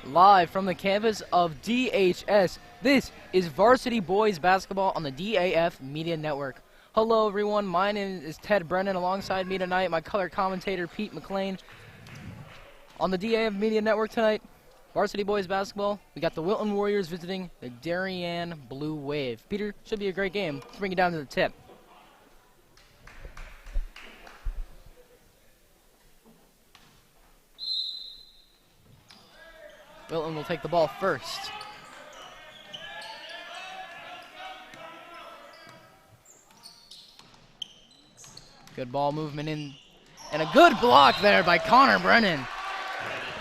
Live from the campus of DHS, this is Varsity Boys Basketball on the DAF Media Network. Hello everyone, my name is Ted Brennan. Alongside me tonight, my color commentator Pete McLean. On the DAF Media Network tonight, Varsity Boys Basketball, we got the Wilton Warriors visiting the Darien Blue Wave. Peter, should be a great game. Let's bring it down to the tip. Wilton will take the ball first. Good ball movement in, and a good block there by Connor Brennan.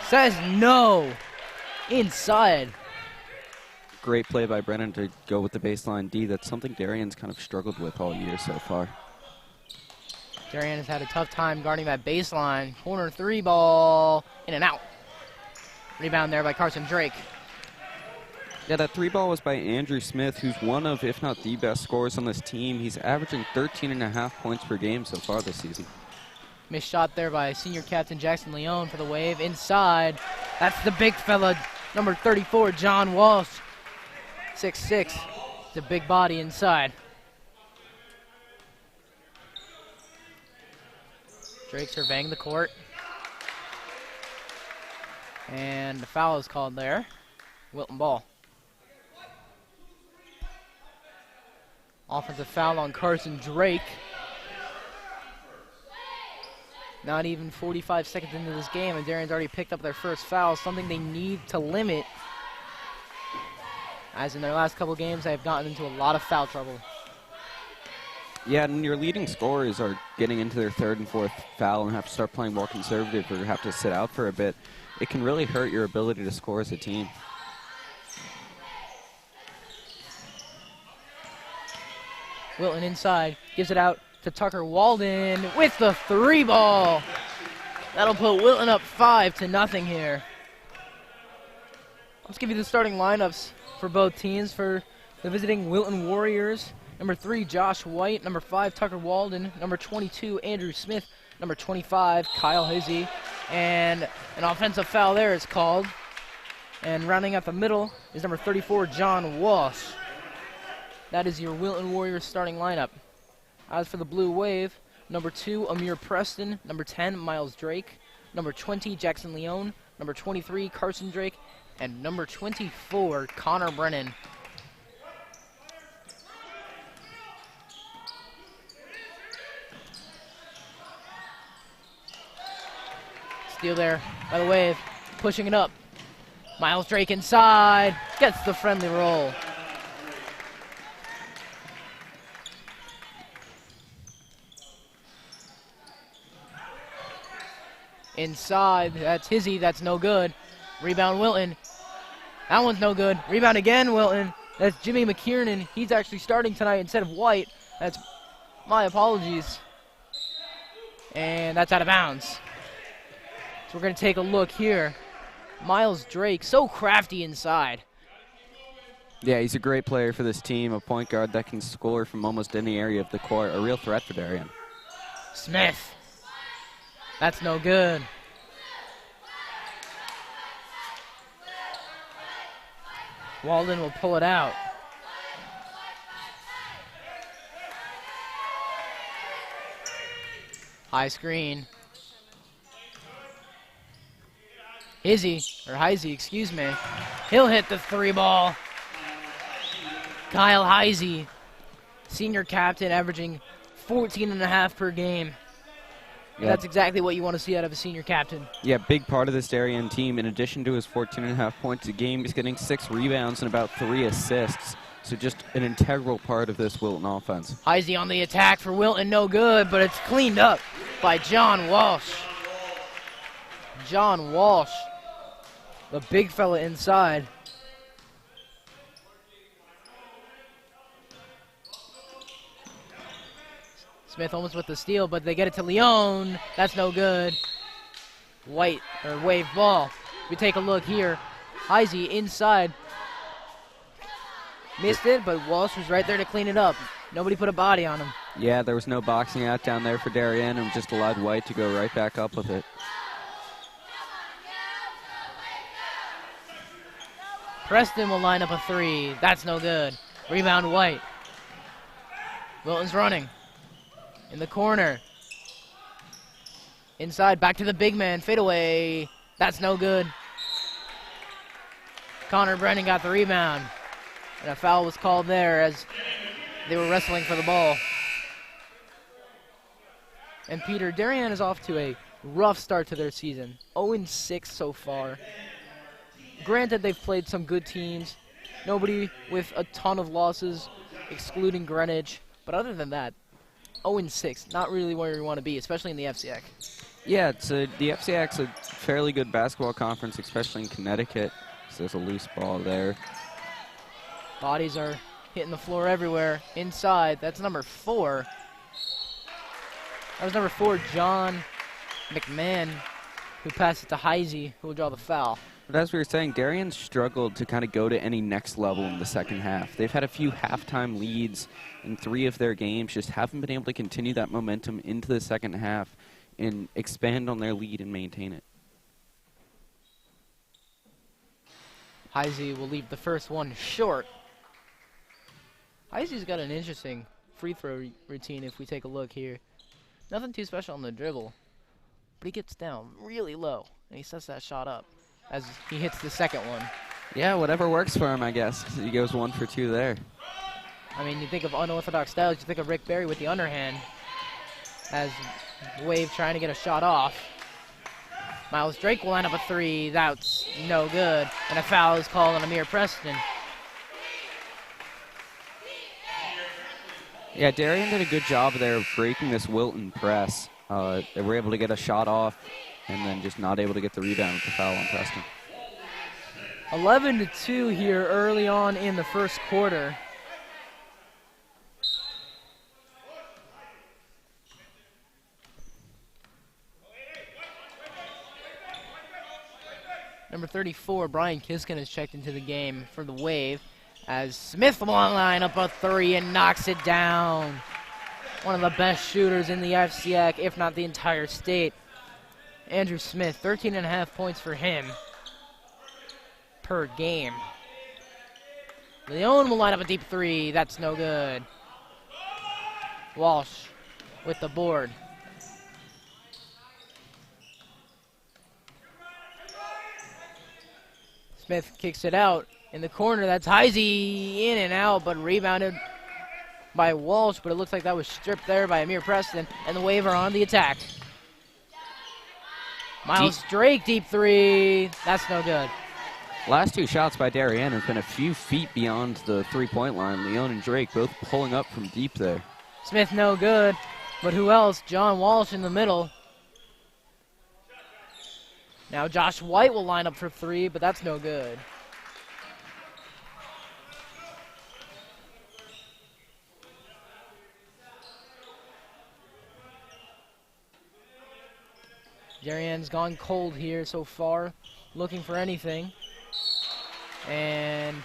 Says no. Inside. Great play by Brennan to go with the baseline D. That's something Darien's kind of struggled with all year so far. Darien has had a tough time guarding that baseline. Corner three ball, in and out. Rebound there by Carson Drake. Yeah, that three ball was by Andrew Smith, who's one of, if not the best scorers on this team. He's averaging 13.5 points per game so far this season. Missed shot there by senior captain Jackson Leone for the Wave. Inside, that's the big fella, number 34, John Walsh. 6'6", the big body inside. Drake surveying the court. And the foul is called there. Wilton ball. Offensive foul on Carson Drake. Not even 45 seconds into this game, and Darien's already picked up their first foul, something they need to limit. As in their last couple games, they have gotten into a lot of foul trouble. Yeah, and your leading scorers are getting into their third and fourth foul and have to start playing more conservative or have to sit out for a bit. It can really hurt your ability to score as a team. Wilton inside, gives it out to Tucker Walden with the three ball. That'll put Wilton up 5-0 here. Let's give you the starting lineups for both teams. For the visiting Wilton Warriors, number 3, Josh White. Number 5, Tucker Walden. Number 22, Andrew Smith. Number 25, Kyle Hizzy. And an offensive foul there is called. And rounding out the middle is number 34, John Walsh. That is your Wilton Warriors starting lineup. As for the Blue Wave, number 2, Amir Preston. Number 10, Miles Drake. Number 20, Jackson Leone. Number 23, Carson Drake. And number 24, Connor Brennan. Steal there by the Wave, pushing it up. Miles Drake inside, gets the friendly roll. Inside, that's Hizzy, that's no good. Rebound Wilton. That one's no good. Rebound again, Wilton. That's Jimmy McKiernan. He's actually starting tonight instead of White. That's my apologies. And that's out of bounds. So we're going to take a look here. Miles Drake, so crafty inside. Yeah, he's a great player for this team, a point guard that can score from almost any area of the court, a real threat for Darien. Smith. That's no good. Walden will pull it out. High screen. Hizzy, excuse me. He'll hit the three ball. Kyle Hizzy, senior captain, averaging 14.5 per game. Yeah. That's exactly what you want to see out of a senior captain. Yeah, big part of this Darien team. In addition to his 14.5 points a game, he's getting 6 rebounds and about 3 assists. So just an integral part of this Wilton offense. Hizzy on the attack for Wilton, no good, but it's cleaned up by John Walsh. John Walsh, the big fella inside. Smith almost with the steal, but they get it to Leone. That's no good. Wave ball. We take a look here. Hizzy inside. Missed it, but Walsh was right there to clean it up. Nobody put a body on him. Yeah, there was no boxing out down there for Darien, and just allowed White to go right back up with it. Preston will line up a 3. That's no good. Rebound, White. Wilton's running. In the corner. Inside, back to the big man. Fade away. That's no good. Connor Brennan got the rebound. And a foul was called there as they were wrestling for the ball. And Peter, Darien is off to a rough start to their season. 0-6 so far. Granted, they've played some good teams. Nobody with a ton of losses, excluding Greenwich. But other than that, 0-6, not really where you want to be, especially in the FCIAC. Yeah, the FCIAC's a fairly good basketball conference, especially in Connecticut. So there's a loose ball there. Bodies are hitting the floor everywhere. Inside, that's number 4. That was number 4, John McMahon, who passed it to Heisey, who will draw the foul. But as we were saying, Darien struggled to kind of go to any next level in the second half. They've had a few halftime leads in 3 of their games, just haven't been able to continue that momentum into the second half and expand on their lead and maintain it. Heisey will leave the first one short. Heisey's got an interesting free throw routine if we take a look here. Nothing too special on the dribble, but he gets down really low, and he sets that shot up as he hits the second one. Yeah, whatever works for him, I guess. He goes 1 for 2 there. I mean, you think of unorthodox styles, you think of Rick Barry with the underhand as Wave trying to get a shot off. Miles Drake will line up a 3. That's no good. And a foul is called on Amir Preston. Yeah, Darien did a good job there of breaking this Wilton press. They were able to get a shot off and then just not able to get the rebound with the foul on Preston. 11-2 here early on in the first quarter. Number 34, Brian Kiskin, has checked into the game for the Wave as Smith will line up a 3 and knocks it down. One of the best shooters in the FCIAC, if not the entire state. Andrew Smith, 13.5 points for him per game. Leone will line up a deep 3. That's no good. Walsh with the board. Smith kicks it out in the corner. That's Heisey in and out, but rebounded by Walsh. But it looks like that was stripped there by Amir Preston, and the Wave are on the attack. Miles Drake, deep 3. That's no good. Last 2 shots by Darien have been a few feet beyond the 3-point line. Leone and Drake both pulling up from deep there. Smith no good, but who else? John Walsh in the middle. Now Josh White will line up for 3, but that's no good. Darien's gone cold here so far, looking for anything. And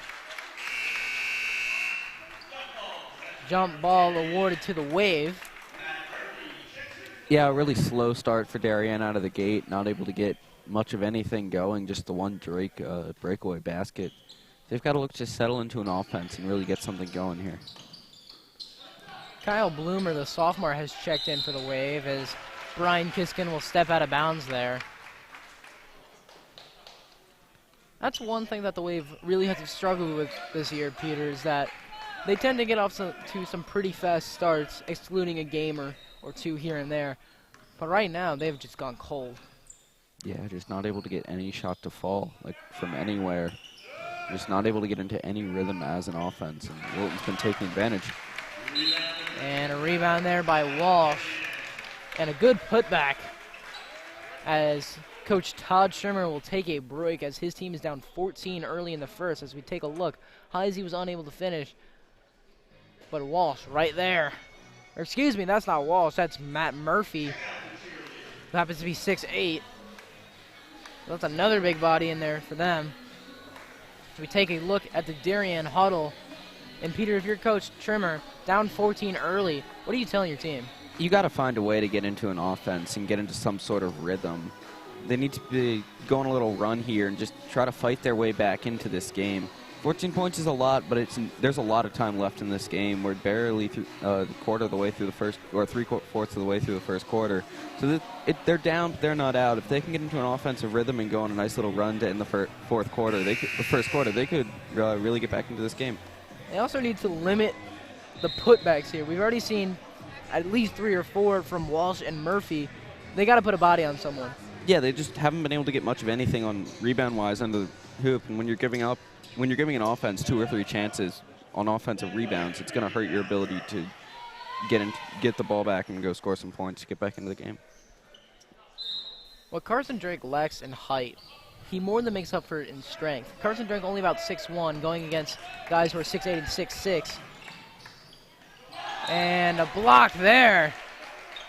jump ball awarded to the Wave. Yeah, a really slow start for Darien out of the gate, not able to get much of anything going, just the one Drake breakaway basket. They've got to look to settle into an offense and really get something going here. Kyle Bloomer, the sophomore, has checked in for the Wave as Brian Kiskin will step out of bounds there. That's one thing that the Wave really has to struggle with this year, Peter, is that they tend to get off to some pretty fast starts, excluding a game or 2 here and there. But right now, they've just gone cold. Yeah, just not able to get any shot to fall, like from anywhere. Just not able to get into any rhythm as an offense, and Wilton's been taking advantage. And a rebound there by Walsh. And a good putback as Coach Todd Schirmer will take a break as his team is down 14 early in the first. As we take a look, Heisey was unable to finish, but Walsh right there. Or excuse me, that's not Walsh, that's Matt Murphy, who happens to be 6'8". That's another big body in there for them. So we take a look at the Darien huddle. And Peter, if you're Coach Trimmer, down 14 early, what are you telling your team? You got to find a way to get into an offense and get into some sort of rhythm. they need to be going a little run here and just try to fight their way back into this game. 14 points is a lot, but there's a lot of time left in this game. We're barely through the quarter of the way through the first, or 3/4 of the way through the first quarter. So they're down, but they're not out. If they can get into an offensive rhythm and go on a nice little run to end the first quarter, they could really get back into this game. They also need to limit the putbacks here. We've already seen at least 3 or 4 from Walsh and Murphy. They got to put a body on someone. Yeah, they just haven't been able to get much of anything on rebound-wise under the hoop, and when you're giving an offense 2 or 3 chances on offensive rebounds, it's going to hurt your ability to get the ball back and go score some points to get back into the game. What Carson Drake lacks in height, he more than makes up for it in strength. Carson Drake only about 6'1", going against guys who are 6'8" and 6'6". And a block there.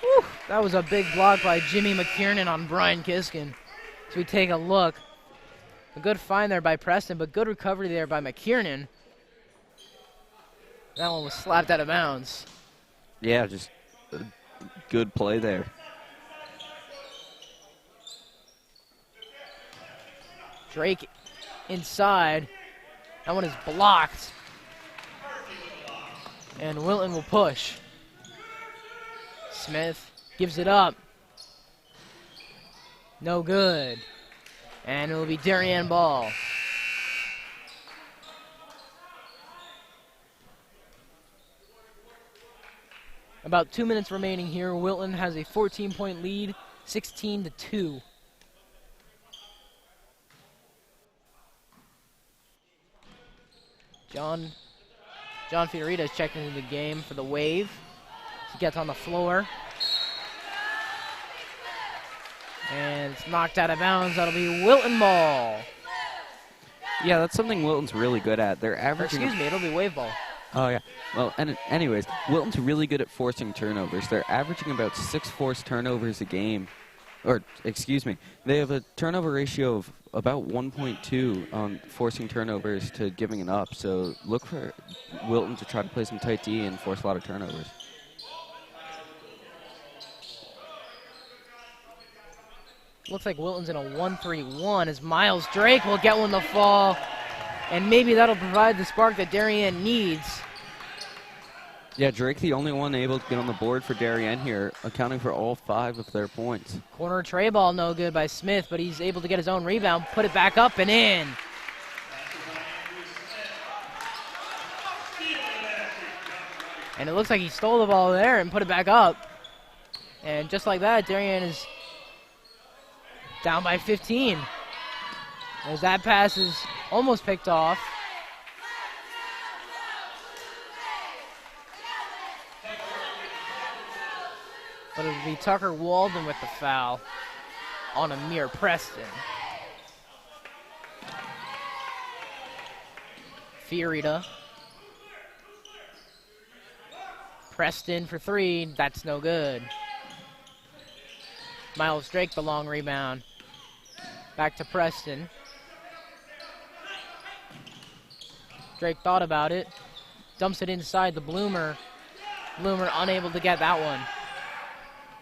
Whew, that was a big block by Jimmy McKiernan on Brian Kiskin. So we take a look. A good find there by Preston, but good recovery there by McKiernan. That one was slapped out of bounds. Yeah, just a good play there. Drake inside. That one is blocked. And Wilton will push. Smith gives it up. No good. And it will be Darien ball. About 2 minutes remaining here. Wilton has a 14-point lead, 16-2. John Fiorita is checking into the game for the wave. He gets on the floor. And it's knocked out of bounds. That'll be Wilton ball. Yeah, that's something Wilton's really good at. They're averaging... Excuse me, it'll be wave ball. Oh, yeah. Well, anyways, Wilton's really good at forcing turnovers. They're averaging about 6 forced turnovers a game. Or, excuse me, they have a turnover ratio of about 1.2 on forcing turnovers to giving it up. So look for Wilton to try to play some tight D and force a lot of turnovers. Looks like Wilton's in a 1-3-1 as Miles Drake will get one to fall. And maybe that'll provide the spark that Darien needs. Yeah, Drake the only one able to get on the board for Darien here, accounting for all 5 of their points. Corner tray ball no good by Smith, but he's able to get his own rebound, put it back up and in. And it looks like he stole the ball there and put it back up. And just like that, Darien is down by 15. As that pass is almost picked off. But it'll be Tucker Walden with the foul on Amir Preston. Fiorita. Preston for 3, that's no good. Miles Drake, the long rebound. Back to Preston. Drake thought about it. Dumps it inside the Bloomer. Bloomer unable to get that one.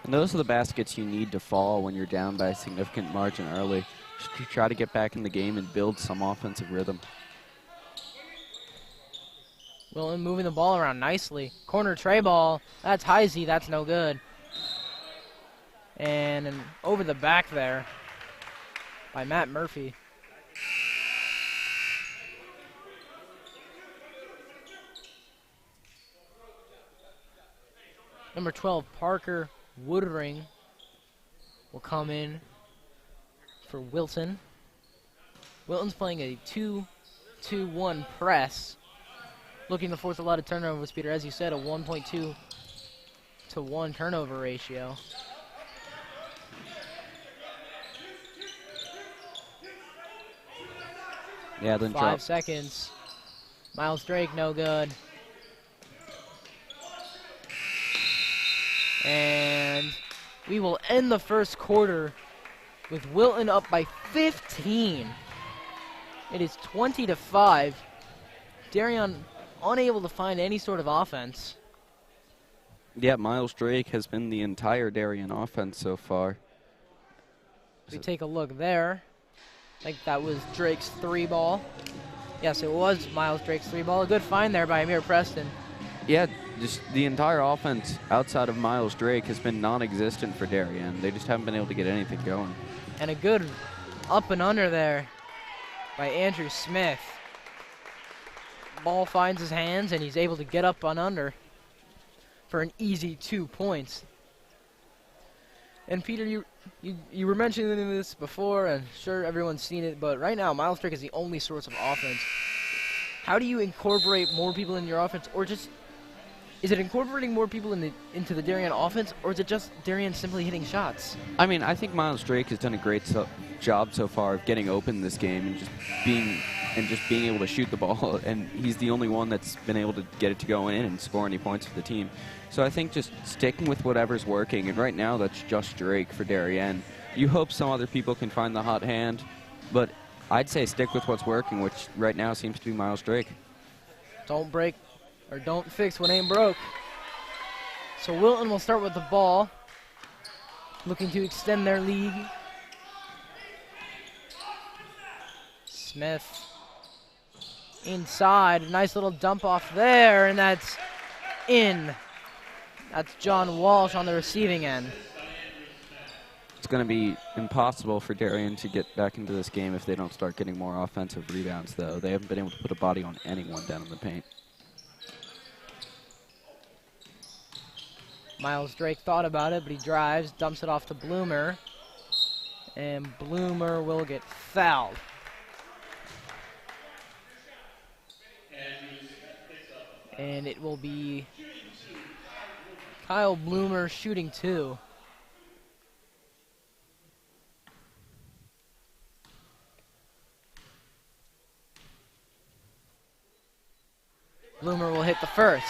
And those are the baskets you need to fall when you're down by a significant margin early. Just to try to get back in the game and build some offensive rhythm. Wilton moving the ball around nicely. Corner tray ball. That's Heisey. That's no good. And over the back there by Matt Murphy. Number 12, Parker Woodring will come in for Wilton. Wilton's playing a 2-2-1 press. Looking to force a lot of turnovers, Peter. As you said, a 1.2 to 1 turnover ratio. Yeah, then 5 seconds. Miles Drake, no good. And we will end the first quarter with Wilton up by 15. It is 20-5. Darien unable to find any sort of offense. Yeah, Miles Drake has been the entire Darien offense so far. If we take a look there, I think that was Drake's 3-ball. Yes, it was Miles Drake's 3-ball. A good find there by Amir Preston. Yeah, just the entire offense outside of Miles Drake has been non-existent for Darien. They just haven't been able to get anything going. And a good up and under there by Andrew Smith. Ball finds his hands, and he's able to get up on under for an easy 2 points. And Peter, you were mentioning this before, and sure everyone's seen it, but right now Miles Drake is the only source of offense. How do you incorporate more people in your offense, or just is it incorporating more people into the Darien offense, or is it just Darien simply hitting shots? I mean, I think Miles Drake has done a great job so far of getting open this game and just being able to shoot the ball, and he's the only one that's been able to get it to go in and score any points for the team. So I think just sticking with whatever's working, and right now that's just Drake for Darien. You hope some other people can find the hot hand, but I'd say stick with what's working, which right now seems to be Miles Drake. Don't break, or don't fix what ain't broke. So Wilton will start with the ball, looking to extend their lead. Smith inside, a nice little dump off there, and that's in. That's John Walsh on the receiving end. It's going to be impossible for Darien to get back into this game if they don't start getting more offensive rebounds, though. They haven't been able to put a body on anyone down in the paint. Miles Drake thought about it, but he drives, dumps it off to Bloomer, and Bloomer will get fouled. And it will be Kyle Bloomer shooting 2. Bloomer will hit the first.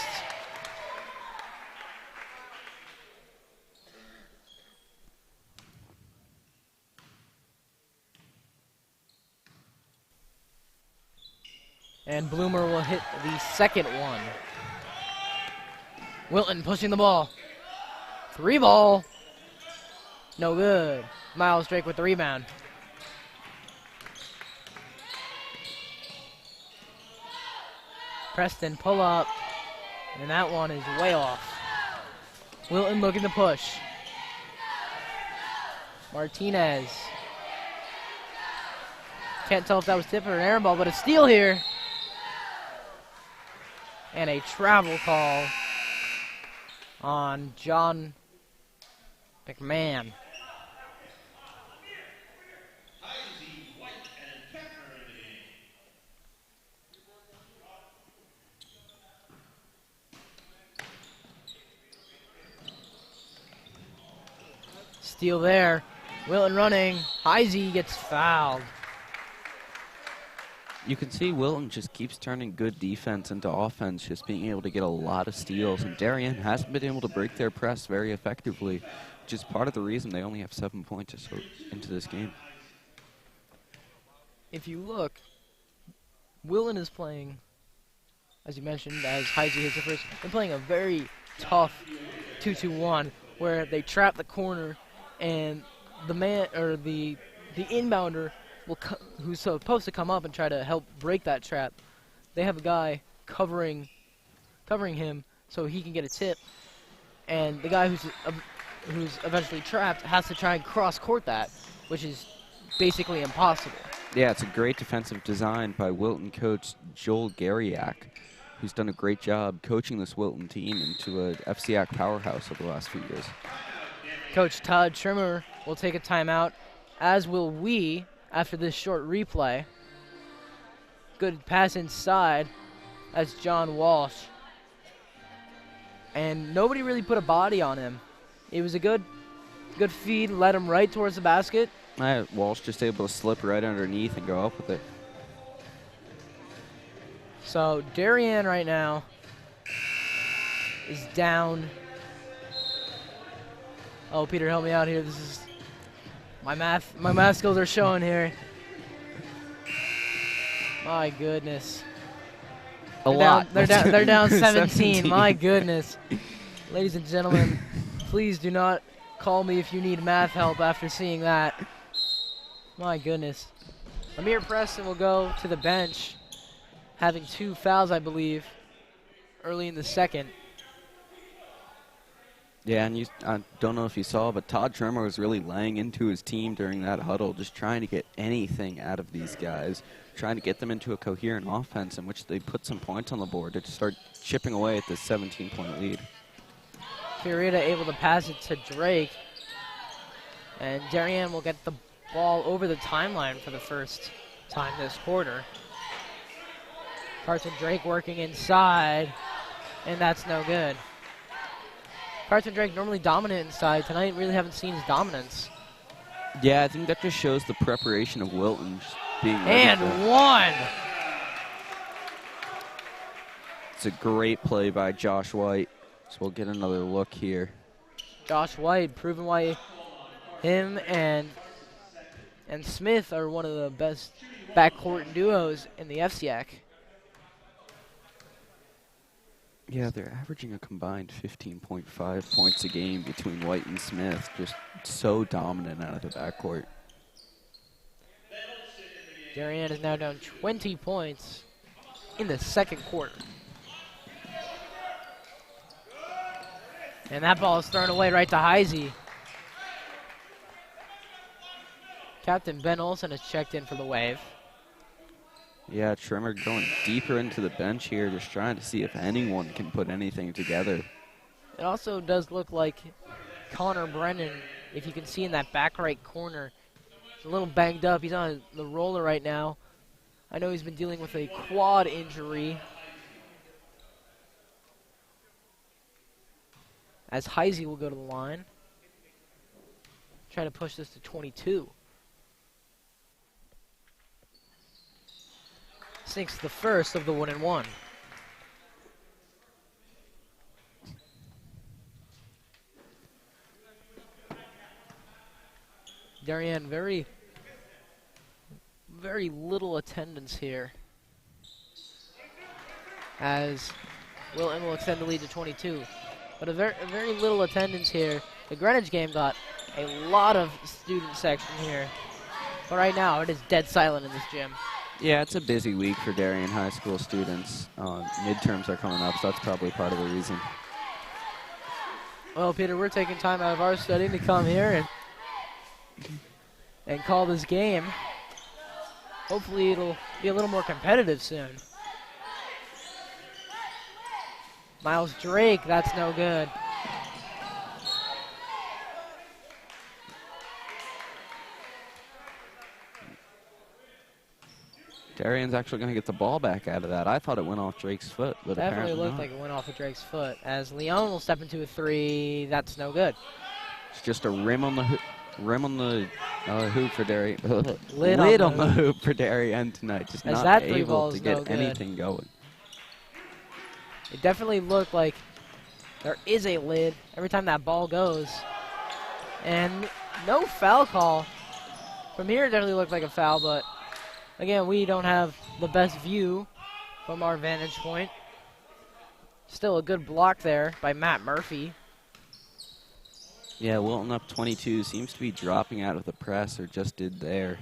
And Bloomer will hit the second one. Wilton pushing the ball. 3-ball. No good. Miles Drake with the rebound. Preston pull up. And that one is way off. Wilton looking to push. Martinez. Can't tell if that was tip or an air ball, but a steal here. And a travel call on John McMahon. Steal there. Wilton running. Heisey gets fouled. You can see Wilton just keeps turning good defense into offense, just being able to get a lot of steals. And Darien hasn't been able to break their press very effectively, which is part of the reason they only have 7 points or so into this game. If you look, Wilton is playing, as you mentioned, as Heisey hits the first, they're playing a very tough 2-2-1 where they trap the corner and the man or the inbounder who's supposed to come up and try to help break that trap. They have a guy covering him so he can get a tip, and the guy who's eventually trapped has to try and cross-court that, which is basically impossible. Yeah, it's a great defensive design by Wilton coach Joel Gariak, who's done a great job coaching this Wilton team into a FCIAC powerhouse over the last few years. Coach Todd Trimmer will take a timeout, as will we, after this short replay. Good pass inside. That's John Walsh. And nobody really put a body on him. It was a good feed, led him right towards the basket. Walsh just able to slip right underneath and go up with it. So Darien right now is down. Oh, Peter, help me out here. This is my math skills are showing here. My goodness. They're down 17. My goodness. Ladies and gentlemen, please do not call me if you need math help after seeing that. My goodness. Amir Preston will go to the bench, having 2 fouls, I believe, early in the second. Yeah, and I don't know if you saw, but Todd Tremor was really laying into his team during that huddle, just trying to get anything out of these guys, trying to get them into a coherent offense in which they put some points on the board to start chipping away at this 17-point lead. Fiorita able to pass it to Drake, and Darien will get the ball over the timeline for the first time this quarter. Carson Drake working inside, and that's no good. Carson Drake normally dominant inside. Tonight really haven't seen his dominance. Yeah, I think that just shows the preparation of Wilton being ready. And one! It's a great play by Josh White. So we'll get another look here. Josh White proving why him and Smith are one of the best backcourt duos in the FCIAC. Yeah, they're averaging a combined 15.5 points a game between White and Smith. Just so dominant out of the backcourt. Darien is now down 20 points in the second quarter. And that ball is thrown away right to Heisey. Captain Ben Olsen has checked in for the Wave. Yeah, Tremor going deeper into the bench here, just trying to see if anyone can put anything together. It also does look like Connor Brennan, if you can see in that back right corner, is a little banged up. He's on the roller right now. I know he's been dealing with a quad injury. As Heisey will go to the line. Try to push this to 22. Sinks the first of the 1-and-1. Darien, very little attendance here. As Wilton will extend the lead to 22. But a very little attendance here. The Greenwich game got a lot of student section here. But right now, it is dead silent in this gym. Yeah, it's a busy week for Darien High School students. Midterms are coming up, so that's probably part of the reason. Well, Peter, we're taking time out of our study to come here and call this game. Hopefully it'll be a little more competitive soon. Miles Drake, that's no good. Darien's actually going to get the ball back out of that. I thought it went off Drake's foot, but Definitely apparently looked not. like it went off of Drake's foot. As Leon will step into a three, that's no good. It's just a rim on the hoop for Darien. Lid on the hoop for Darien tonight. Just As not that three able ball to is get no good. anything going. It definitely looked like there is a lid every time that ball goes. And no foul call. From here, it definitely looked like a foul, but again, we don't have the best view from our vantage point. Still a good block there by Matt Murphy. Yeah, Wilton up 22 seems to be dropping out of the press, or just did there.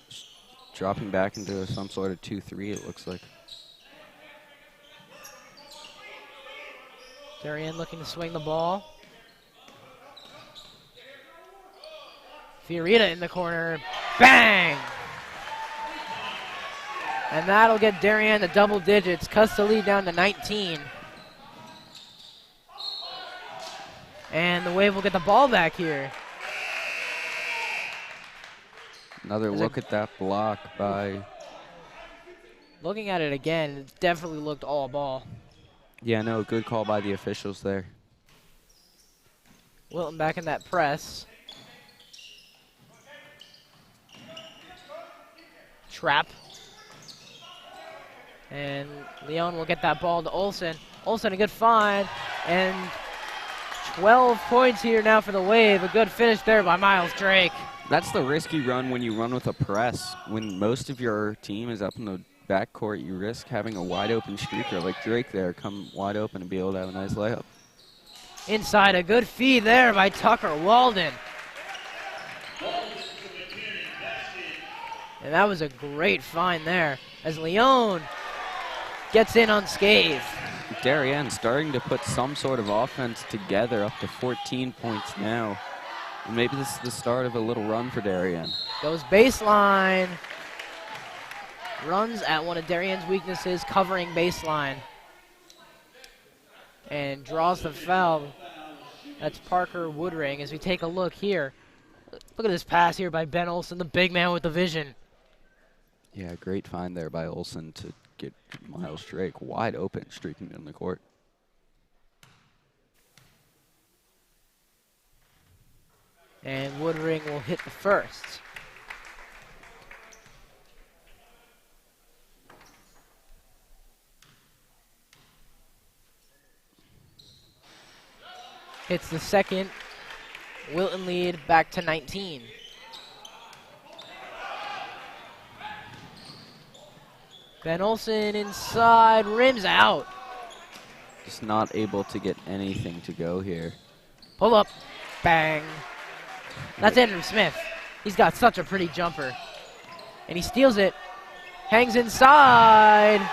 Just dropping back into some sort of 2-3, it looks like. Darien looking to swing the ball. Fiorita in the corner. Bang! And that'll get Darien to double digits. Cuts the lead down to 19. And the Wave will get the ball back here. Another look at that block by... Looking at it again, it definitely looked all ball. Yeah, no, good call by the officials there. Wilton back in that press. Trap. And Leon will get that ball to Olsen. Olsen, a good find. And 12 points here now for the Wave. A good finish there by Miles Drake. That's the risky run when you run with a press. When most of your team is up in the backcourt, you risk having a wide open streaker like Drake there come wide open and be able to have a nice layup. Inside, a good feed there by Tucker Walden. And that was a great find there as Leone gets in unscathed. Darien starting to put some sort of offense together, up to 14 points now. And maybe this is the start of a little run for Darien. Goes baseline. Runs at one of Darien's weaknesses, covering baseline. And draws the foul. That's Parker Woodring. As we take a look here. Look at this pass here by Ben Olsen, the big man with the vision. Yeah, great find there by Olsen to get Miles Drake wide open, streaking in the court. And Woodring will hit the first. Hits the second. Wilton lead back to 19. Ben Olsen inside, rims out. Just not able to get anything to go here. Pull up, bang. That's Andrew Smith. He's got such a pretty jumper. And he steals it, hangs inside.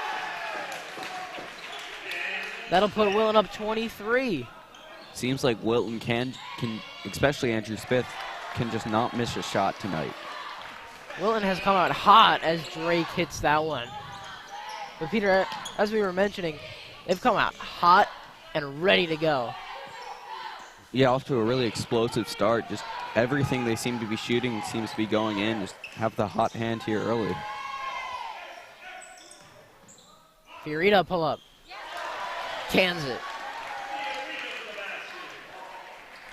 That'll put Wilton up 23. Seems like Wilton can, especially Andrew Smith, can just not miss a shot tonight. Wilton has come out hot as Drake hits that one. But Peter, as we were mentioning, they've come out hot and ready to go. Yeah, off to a really explosive start. Just everything they seem to be shooting seems to be going in. Just have the hot hand here early. Fiorita pull up. Cans it.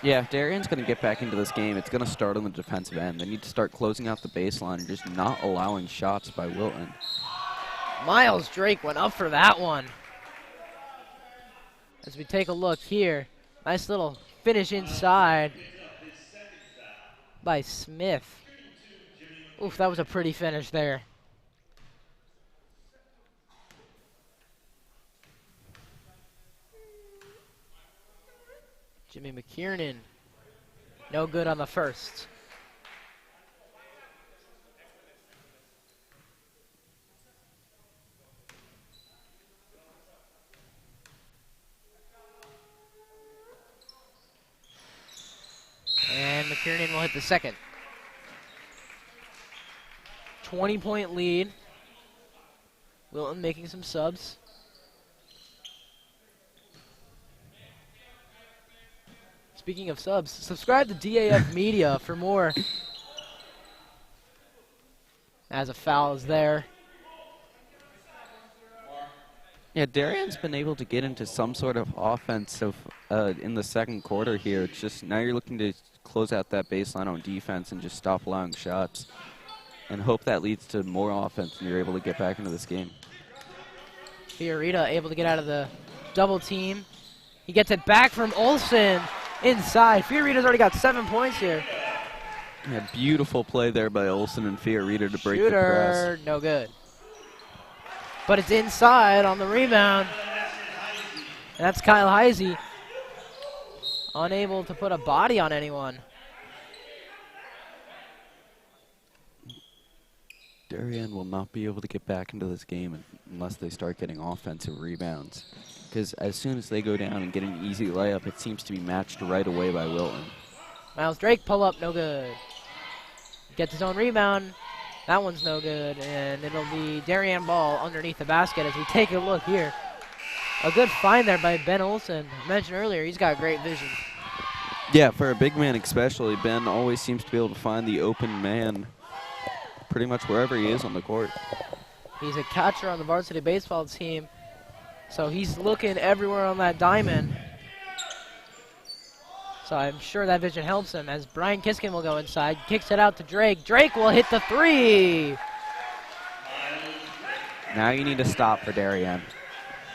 Yeah, if Darien's going to get back into this game, it's going to start on the defensive end. They need to start closing out the baseline and just not allowing shots by Wilton. Miles Drake went up for that one. As we take a look here, nice little finish inside by Smith. Oof, that was a pretty finish there. Jimmy McKiernan, no good on the first. And McKiernan will hit the second. 20-point lead. Wilton making some subs. Speaking of subs, subscribe to DAF Media for more. As a foul is there. Yeah, Darien's been able to get into some sort of offense in the second quarter here. It's just now you're looking to close out that baseline on defense and just stop allowing shots and hope that leads to more offense and you're able to get back into this game. Fiorita able to get out of the double team. He gets it back from Olsen inside. Fiorita's already got 7 points here. Yeah, beautiful play there by Olsen and Fiorita to break the press. No good. But it's inside on the rebound. And that's Kyle Heisey. Unable to put a body on anyone. Darien will not be able to get back into this game unless they start getting offensive rebounds. Because as soon as they go down and get an easy layup, it seems to be matched right away by Wilton. Miles Drake pull up, no good. Gets his own rebound. That one's no good. And it'll be Darien ball underneath the basket as we take a look here. A good find there by Ben Olsen. I mentioned earlier, he's got great vision. Yeah, for a big man especially, Ben always seems to be able to find the open man pretty much wherever he is on the court. He's a catcher on the varsity baseball team, so he's looking everywhere on that diamond. So I'm sure that vision helps him as Brian Kiskin will go inside, kicks it out to Drake. Drake will hit the three. Now you need a stop for Darien.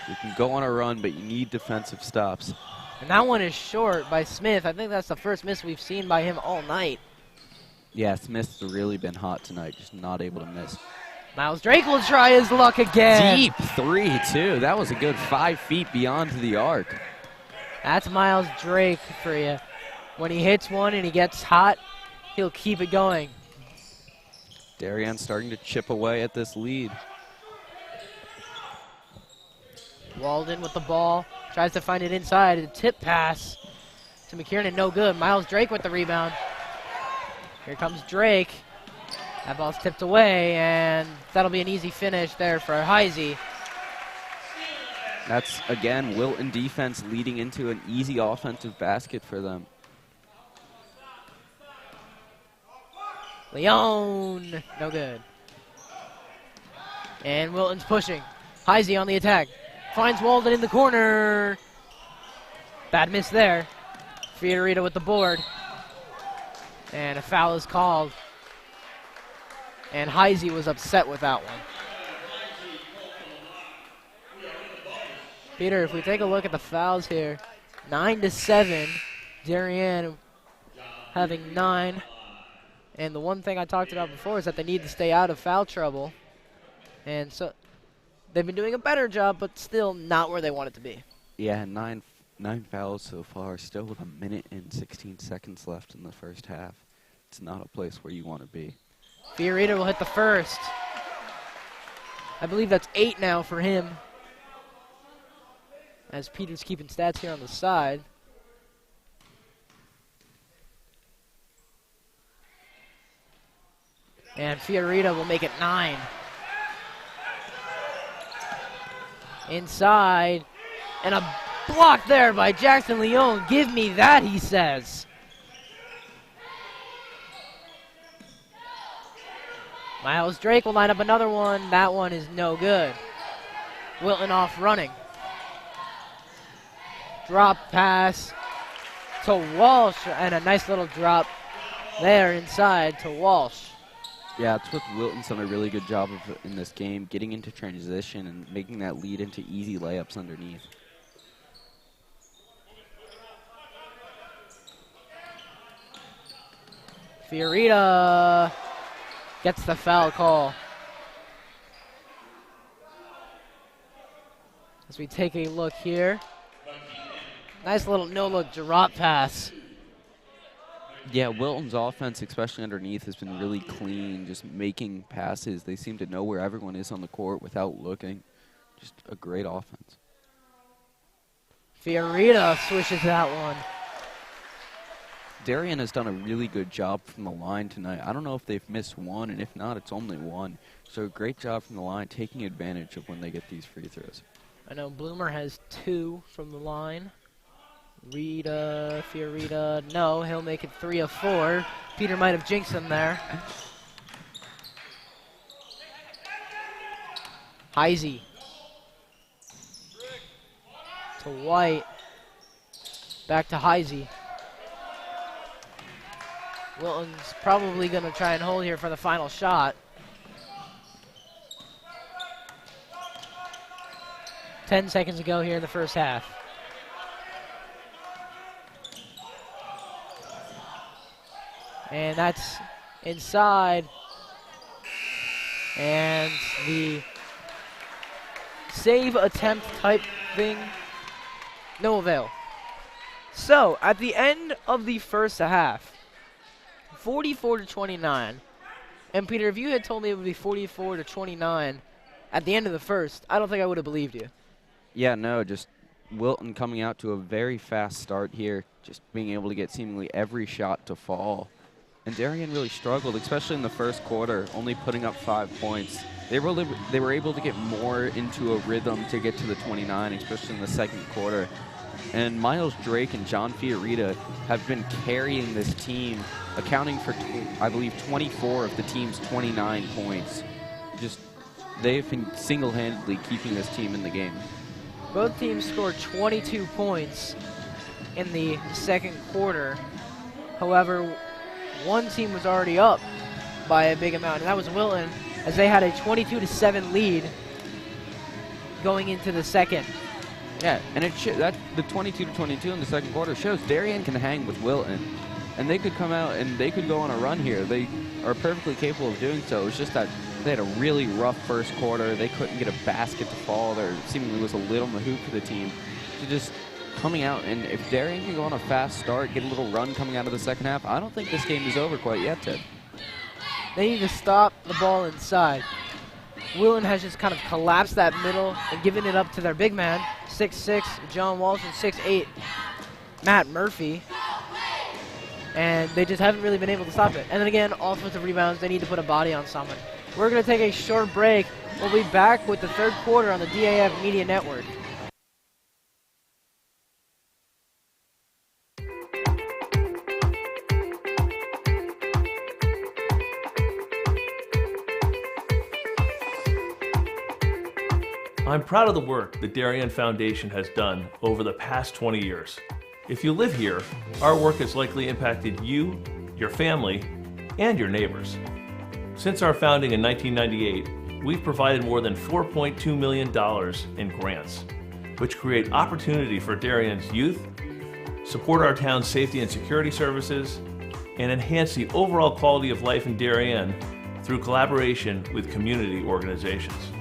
You can go on a run, but you need defensive stops. And that one is short by Smith. I think that's the first miss we've seen by him all night. Yeah, Smith's really been hot tonight, just not able to miss. Miles Drake will try his luck again. Deep three, too. That was a good 5 feet beyond the arc. That's Miles Drake for you. When he hits one and he gets hot, he'll keep it going. Darien starting to chip away at this lead. Walden with the ball, tries to find it inside. A tip pass to McKiernan, no good. Miles Drake with the rebound. Here comes Drake. That ball's tipped away, and that'll be an easy finish there for Heisey. That's, again, Wilton defense leading into an easy offensive basket for them. Leon, no good. And Wilton's pushing. Heisey on the attack. Finds Walden in the corner. Bad miss there. Fiorita with the board. And a foul is called. And Heisey was upset with that one. Peter, if we take a look at the fouls here, 9-7. Darien having 9. And the one thing I talked about before is that they need to stay out of foul trouble. And so they've been doing a better job, but still not where they want it to be. Yeah, nine fouls so far, still with 1 minute and 16 seconds left in the first half. It's not a place where you want to be. Fiorita will hit the first. I believe that's 8 now for him. As Peter's keeping stats here on the side. And Fiorita will make it 9. Inside. And a block there by Jackson Leon. Give me that, he says. Miles Drake will line up another one. That one is no good. Wilton off running. Drop pass to Walsh. And a nice little drop there inside to Walsh. Yeah, it's what Wilton's done a really good job of in this game, getting into transition and making that lead into easy layups underneath. Fiorita gets the foul call. As we take a look here. Nice little no-look drop pass. Yeah, Wilton's offense, especially underneath, has been really clean, just making passes. They seem to know where everyone is on the court without looking. Just a great offense. Fiorita swishes that one. Darien has done a really good job from the line tonight. I don't know if they've missed one, and if not, it's only one. So great job from the line, taking advantage of when they get these free throws. I know Bloomer has 2 from the line. Fiorita, no, he'll make it 3 of 4. Peter might have jinxed him there. Heisey. To White. Back to Heisey. Wilton's probably going to try and hold here for the final shot. 10 seconds to go here in the first half. And that's inside. And the save attempt type thing, no avail. So, at the end of the first half, 44-29. And Peter, if you had told me it would be 44-29 at the end of the first, I don't think I would have believed you. Yeah, no, just Wilton coming out to a very fast start here, just being able to get seemingly every shot to fall. And Darien really struggled, especially in the first quarter, only putting up 5 points. They were able to get more into a rhythm to get to the 29, especially in the second quarter. And Miles Drake and John Fiorita have been carrying this team, accounting for, I believe, 24 of the team's 29 points. Just, they've been single-handedly keeping this team in the game. Both teams scored 22 points in the second quarter. However, one team was already up by a big amount, and that was Wilton, as they had a 22-7 lead going into the second. Yeah, and that the 22-22 in the second quarter shows Darien can hang with Wilton, and they could come out and they could go on a run here. They are perfectly capable of doing so. It's just that they had a really rough first quarter. They couldn't get a basket to fall. There seemingly was a little in the hoop for the team. So just coming out, and if Darien can go on a fast start, get a little run coming out of the second half, I don't think this game is over quite yet, Ted. They need to stop the ball inside. Wilton has just kind of collapsed that middle and given it up to their big man, 6'6", John Walsh, and 6'8", Matt Murphy. And they just haven't really been able to stop it. And then again, offensive rebounds, they need to put a body on someone. We're going to take a short break. We'll be back with the third quarter on the DAF Media Network. I'm proud of the work the Darien Foundation has done over the past 20 years. If you live here, our work has likely impacted you, your family, and your neighbors. Since our founding in 1998, we've provided more than $4.2 million in grants, which create opportunity for Darien's youth, support our town's safety and security services, and enhance the overall quality of life in Darien through collaboration with community organizations.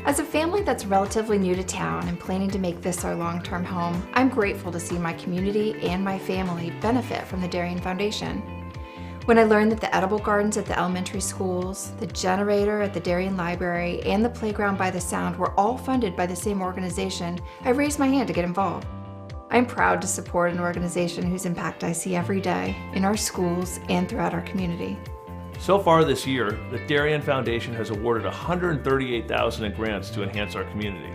As a family that's relatively new to town and planning to make this our long-term home, I'm grateful to see my community and my family benefit from the Darien Foundation. When I learned that the edible gardens at the elementary schools, the generator at the Darien Library, and the playground by the Sound were all funded by the same organization, I raised my hand to get involved. I'm proud to support an organization whose impact I see every day in our schools and throughout our community. So far this year, the Darien Foundation has awarded $138,000 in grants to enhance our community.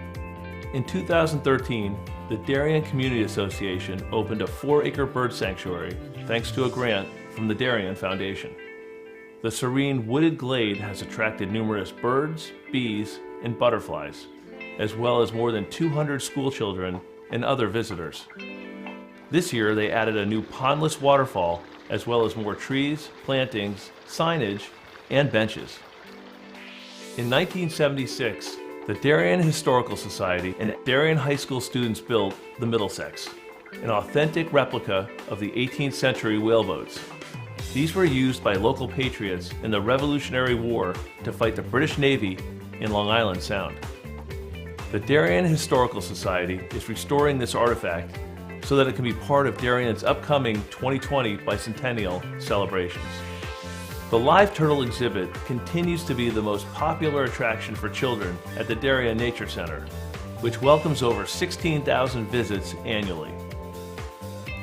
In 2013, the Darien Community Association opened a 4-acre bird sanctuary thanks to a grant from the Darien Foundation. The serene wooded glade has attracted numerous birds, bees, and butterflies, as well as more than 200 school children and other visitors. This year, they added a new pondless waterfall, as well as more trees, plantings, signage, and benches. In 1976, the Darien Historical Society and Darien High School students built the Middlesex, an authentic replica of the 18th century whaleboats. These were used by local patriots in the Revolutionary War to fight the British Navy in Long Island Sound. The Darien Historical Society is restoring this artifact so that it can be part of Darien's upcoming 2020 bicentennial celebrations. The live turtle exhibit continues to be the most popular attraction for children at the Darien Nature Center, which welcomes over 16,000 visits annually.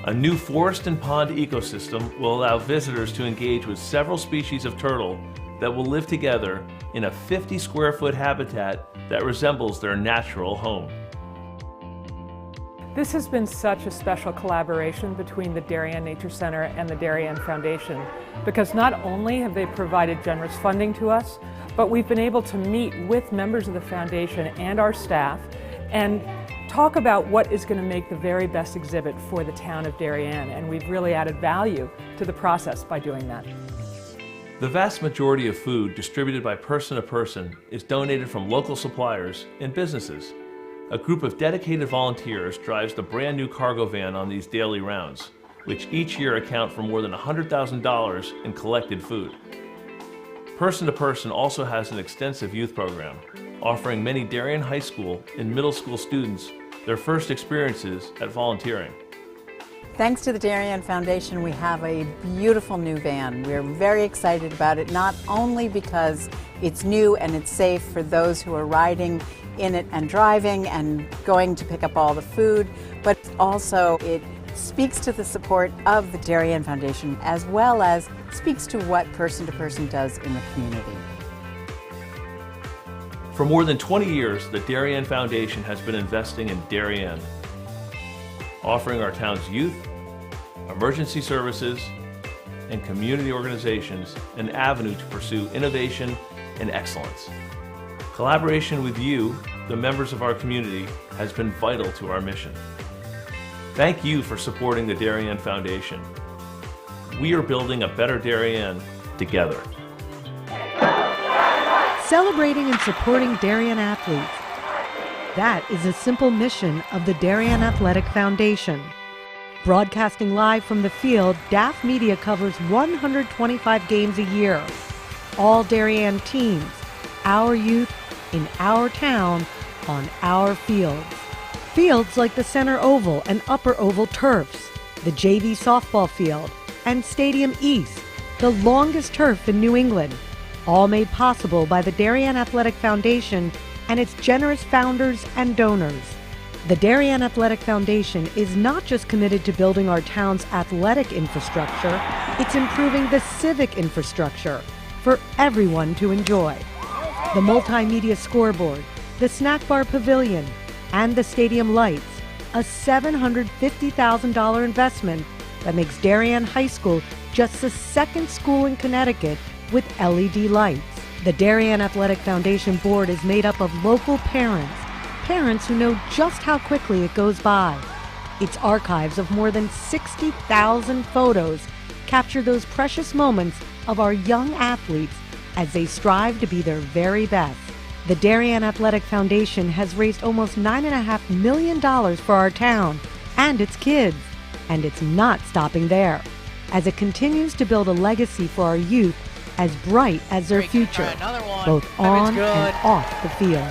A new forest and pond ecosystem will allow visitors to engage with several species of turtle that will live together in a 50-square-foot habitat that resembles their natural home. This has been such a special collaboration between the Darien Nature Center and the Darien Foundation, because not only have they provided generous funding to us, but we've been able to meet with members of the foundation and our staff and talk about what is going to make the very best exhibit for the town of Darien, and we've really added value to the process by doing that. The vast majority of food distributed by Person to Person is donated from local suppliers and businesses. A group of dedicated volunteers drives the brand new cargo van on these daily rounds, which each year account for more than $100,000 in collected food. Person to Person also has an extensive youth program, offering many Darien High School and middle school students their first experiences at volunteering. Thanks to the Darien Foundation, we have a beautiful new van. We're very excited about it, not only because it's new and it's safe for those who are riding in it and driving and going to pick up all the food, but also it speaks to the support of the Darien Foundation, as well as speaks to what Person to Person does in the community. For more than 20 years, the Darien Foundation has been investing in Darien, offering our town's youth, emergency services, and community organizations an avenue to pursue innovation and excellence. Collaboration with you, the members of our community, has been vital to our mission. Thank you for supporting the Darien Foundation. We are building a better Darien together. Celebrating and supporting Darien athletes. That is a simple mission of the Darien Athletic Foundation. Broadcasting live from the field, DAF Media covers 125 games a year. All Darien teams, our youth, in our town, on our fields. Fields like the Center Oval and Upper Oval turfs, the JV softball field, and Stadium East, the longest turf in New England, All made possible by the Darien Athletic Foundation and its generous founders and donors. The Darien Athletic Foundation is not just committed to building our town's athletic infrastructure, it's improving the civic infrastructure for everyone to enjoy. The multimedia scoreboard, the snack bar pavilion, and the stadium lights, a $750,000 investment that makes Darien High School just the second school in Connecticut with LED lights. The Darien Athletic Foundation board is made up of local parents who know just how quickly it goes by. Its archives of more than 60,000 photos capture those precious moments of our young athletes as they strive to be their very best. The Darien Athletic Foundation has raised almost $9.5 million for our town and its kids, and it's not stopping there, as it continues to build a legacy for our youth as bright as their future, both on and off the field.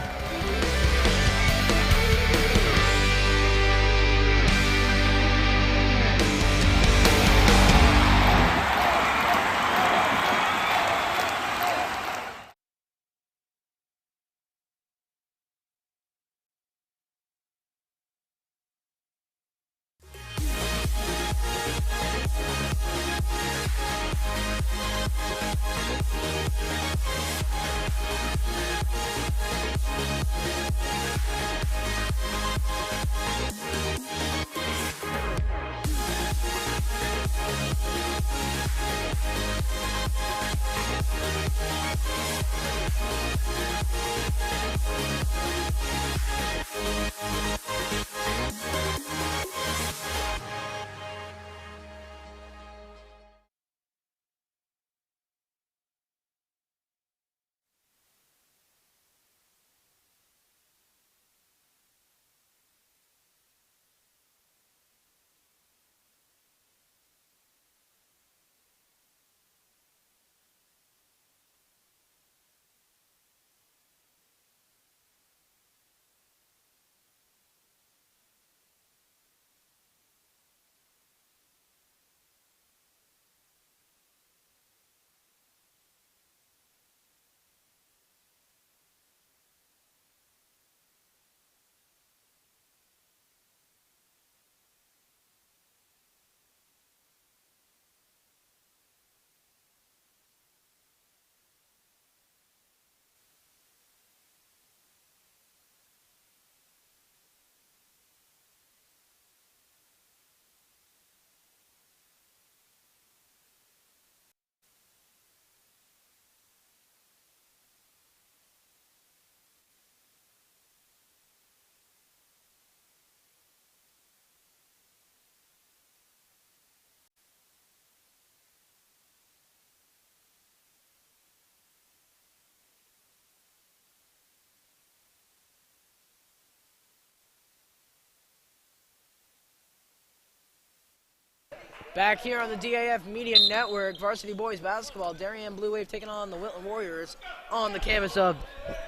Back here on the DAF Media Network, varsity boys basketball, Darien Blue Wave taking on the Wilton Warriors on the campus of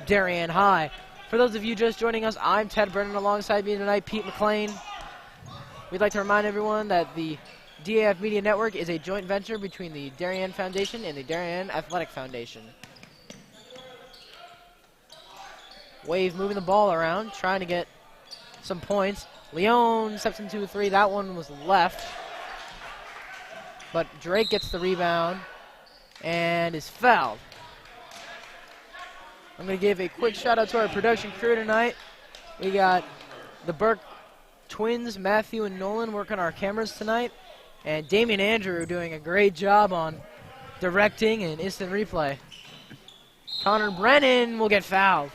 Darien High. For those of you just joining us, I'm Ted Brennan. Alongside me tonight, Pete McLean. We'd like to remind everyone that the DAF Media Network is a joint venture between the Darien Foundation and the Darien Athletic Foundation. Wave moving the ball around, trying to get some points. Leone steps into a three. That one was left. But Drake gets the rebound and is fouled. I'm going to give a quick shout out to our production crew tonight. We got the Burke twins, Matthew and Nolan, working our cameras tonight. And Damian Andrew doing a great job on directing and instant replay. Connor Brennan will get fouled.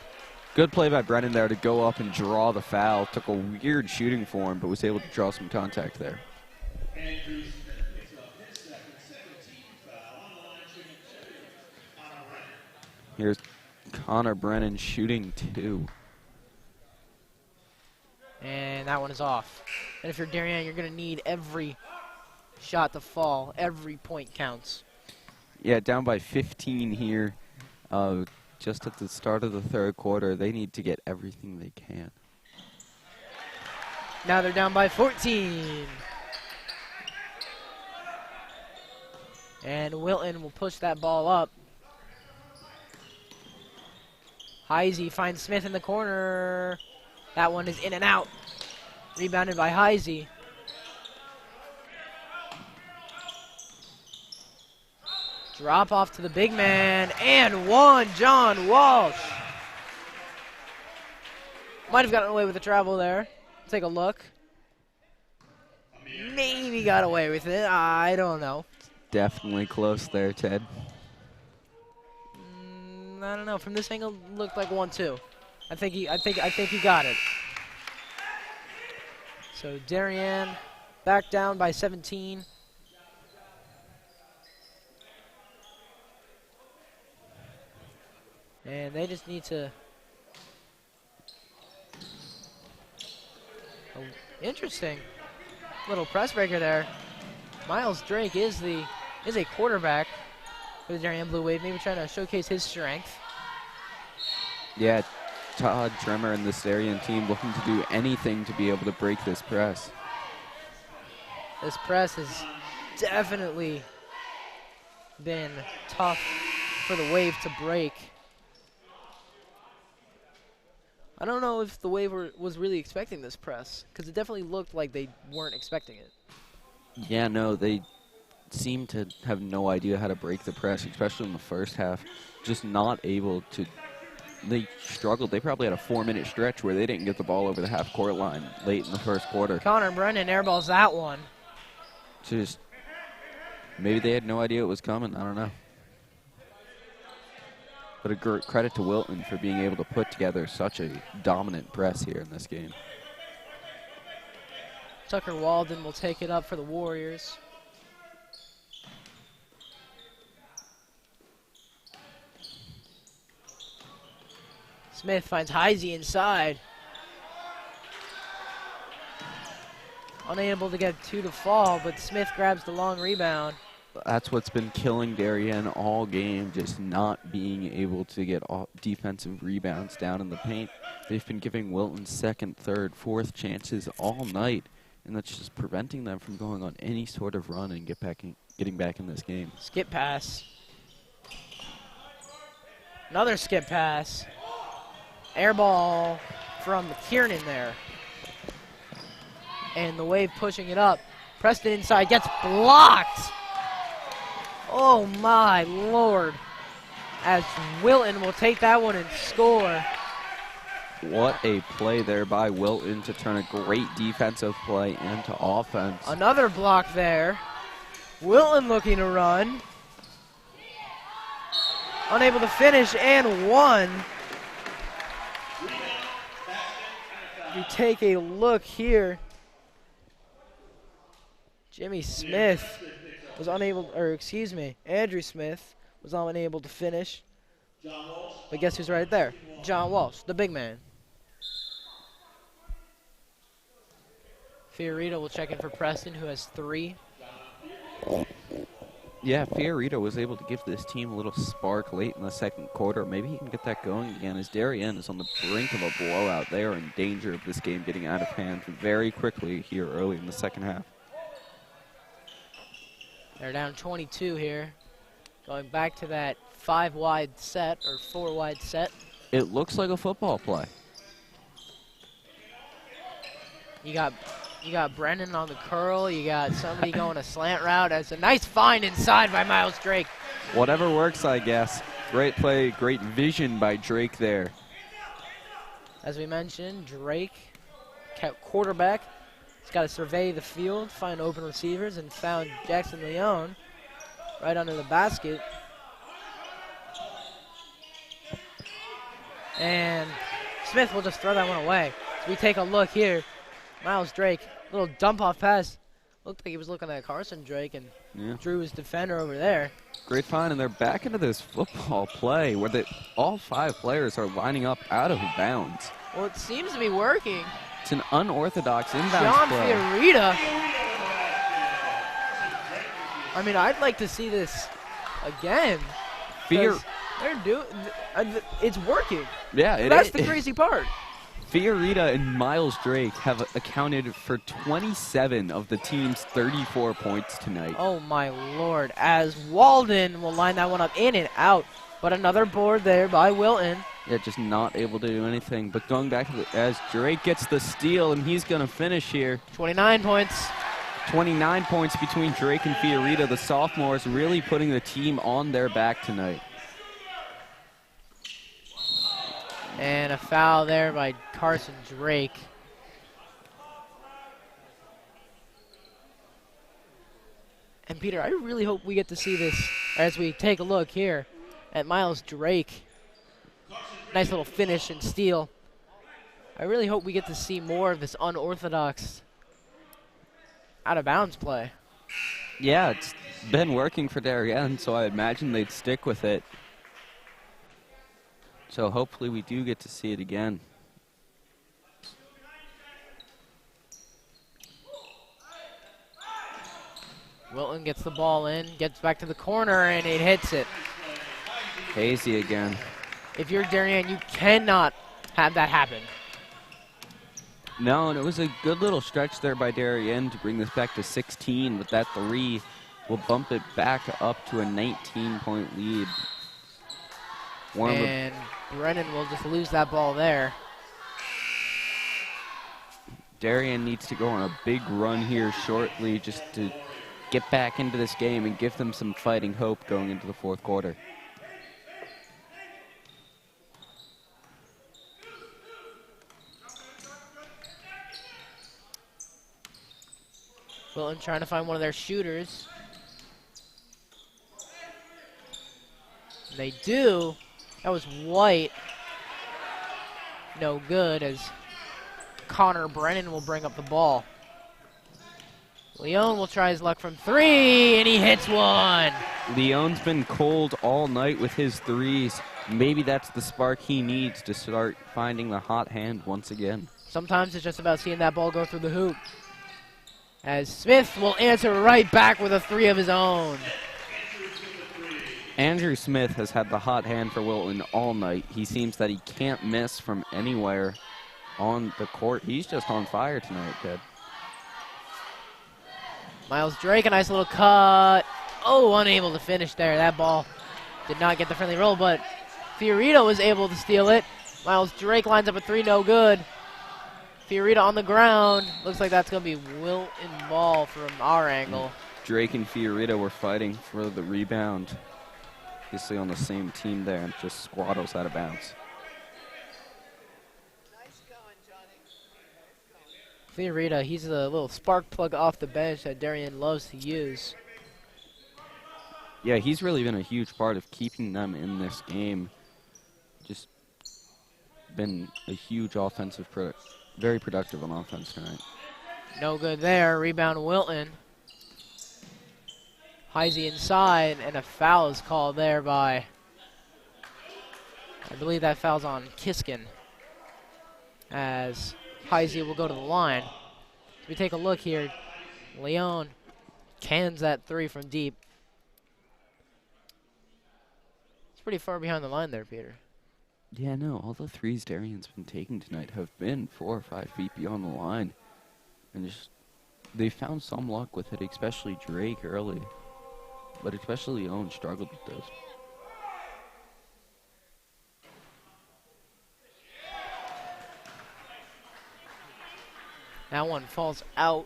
Good play by Brennan there to go up and draw the foul. Took a weird shooting for him, but was able to draw some contact there. Here's Connor Brennan shooting two. And that one is off. And if you're Darien, you're going to need every shot to fall. Every point counts. Yeah, down by 15 here. Just at the start of the third quarter, they need to get everything they can. Now they're down by 14. And Wilton will push that ball up. Heisey finds Smith in the corner. That one is in and out. Rebounded by Heisey. Drop off to the big man, and one, John Walsh. Might have gotten away with the travel there. Take a look. Maybe got away with it. I don't know. Definitely close there, Ted. I don't know. From this angle, looked like 1-2. I think he got it. So Darien back down by 17. And they just need to. Oh, interesting little press breaker there. Miles Drake is a quarterback for the Darien Blue Wave, maybe trying to showcase his strength. Yeah, Todd Trimmer and this Darien team looking to do anything to be able to break this press. This press has definitely been tough for the Wave to break. I don't know if the Wave was really expecting this press, because it definitely looked like they weren't expecting it. Yeah, no, they seem to have no idea how to break the press, especially in the first half. Just not able to. They struggled. They probably had a 4-minute stretch where they didn't get the ball over the half-court line late in the first quarter. Connor Brennan airballs that one. Just maybe they had no idea it was coming. I don't know. But a credit to Wilton for being able to put together such a dominant press here in this game. Tucker Walden will take it up for the Warriors. Smith finds Heisey inside. Unable to get two to fall, but Smith grabs the long rebound. That's what's been killing Darien all game, just not being able to get defensive rebounds down in the paint. They've been giving Wilton second, third, fourth chances all night, and that's just preventing them from going on any sort of run and getting back in this game. Skip pass. Another skip pass. Air ball from Kiernan there. And the Wave pushing it up. Preston inside, gets blocked. Oh my Lord. As Wilton will take that one and score. What a play there by Wilton to turn a great defensive play into offense. Another block there. Wilton looking to run. Unable to finish and one. You take a look here. Jimmy Smith was unable, or excuse me, Andrew Smith was unable to finish. But guess who's right there? John Walsh, the big man. Fiorito will check in for Preston, who has 3. Yeah, Fiorito was able to give this team a little spark late in the second quarter. Maybe he can get that going again, as Darien is on the brink of a blowout. They are in danger of this game getting out of hand very quickly here early in the second half. They're down 22 here. Going back to that 5-wide set, or 4-wide set. It looks like a football play. You got Brennan on the curl. You got somebody going a slant route. That's a nice find inside by Miles Drake. Whatever works, I guess. Great play, great vision by Drake there. As we mentioned, Drake, quarterback, he's got to survey the field, find open receivers, and found Jackson Leone right under the basket. And Smith will just throw that one away. So we take a look here. Miles Drake, little dump-off pass. Looked like he was looking at Carson Drake and drew his defender over there. Great find, and they're back into this football play where all 5 players are lining up out of bounds. Well, it seems to be working. It's an unorthodox inbounds John play. Fiorita. I mean, I'd like to see this again. They're doing. It's working. Yeah, That's the crazy part. Fiorita and Miles Drake have accounted for 27 of the team's 34 points tonight. Oh my Lord! As Walden will line that one up in and out, But another board there by Wilton. Yeah, just not able to do anything. But going back to as Drake gets the steal, and he's going to finish here. 29 points. 29 points between Drake and Fiorita. The sophomores really putting the team on their back tonight. And a foul there by Carson Drake. And Peter, I really hope we get to see this as we take a look here at Miles Drake. Nice little finish and steal. I really hope we get to see more of this unorthodox out-of-bounds play. Yeah, it's been working for Darien, so I imagine they'd stick with it. So hopefully we do get to see it again. Wilton gets the ball in, gets back to the corner, and it hits it. Hazy again. If you're Darien, you cannot have that happen. No, and it was a good little stretch there by Darien to bring this back to 16, but that 3 will bump it back up to a 19-point lead. And Brennan will just lose that ball there. Darien needs to go on a big run here shortly just to get back into this game and give them some fighting hope going into the fourth quarter. Wilton trying to find one of their shooters. They do. That was White. No good, as Connor Brennan will bring up the ball. Leon will try his luck from 3, and he hits one. Leon's been cold all night with his 3s. Maybe that's the spark he needs to start finding the hot hand once again. Sometimes it's just about seeing that ball go through the hoop. As Smith will answer right back with a 3 of his own. Andrew Smith has had the hot hand for Wilton all night. He seems that he can't miss from anywhere on the court. He's just on fire tonight, Ted. Miles Drake, a nice little cut. Oh, unable to finish there. That ball did not get the friendly roll, but Fiorita was able to steal it. Miles Drake lines up a 3, no good. Fiorita on the ground. Looks like that's going to be Wilton ball from our angle. Drake and Fiorita were fighting for the rebound. Obviously on the same team there, and just squaddles out of bounds. Fiorita, he's the little spark plug off the bench that Darien loves to use. Yeah, he's really been a huge part of keeping them in this game. Just been a huge offensive, very productive on offense tonight. No good there. Rebound Wilton. Heisey inside, and a foul is called there by, I believe that foul's on Kiskin, as Heisey will go to the line. If we take a look here, Leon cans that 3 from deep. It's pretty far behind the line there, Peter. Yeah, no, all the 3s Darien's been taking tonight have been 4 or 5 feet beyond the line. And just, they found some luck with it, especially Drake early. But especially Leon struggled with those. That one falls out.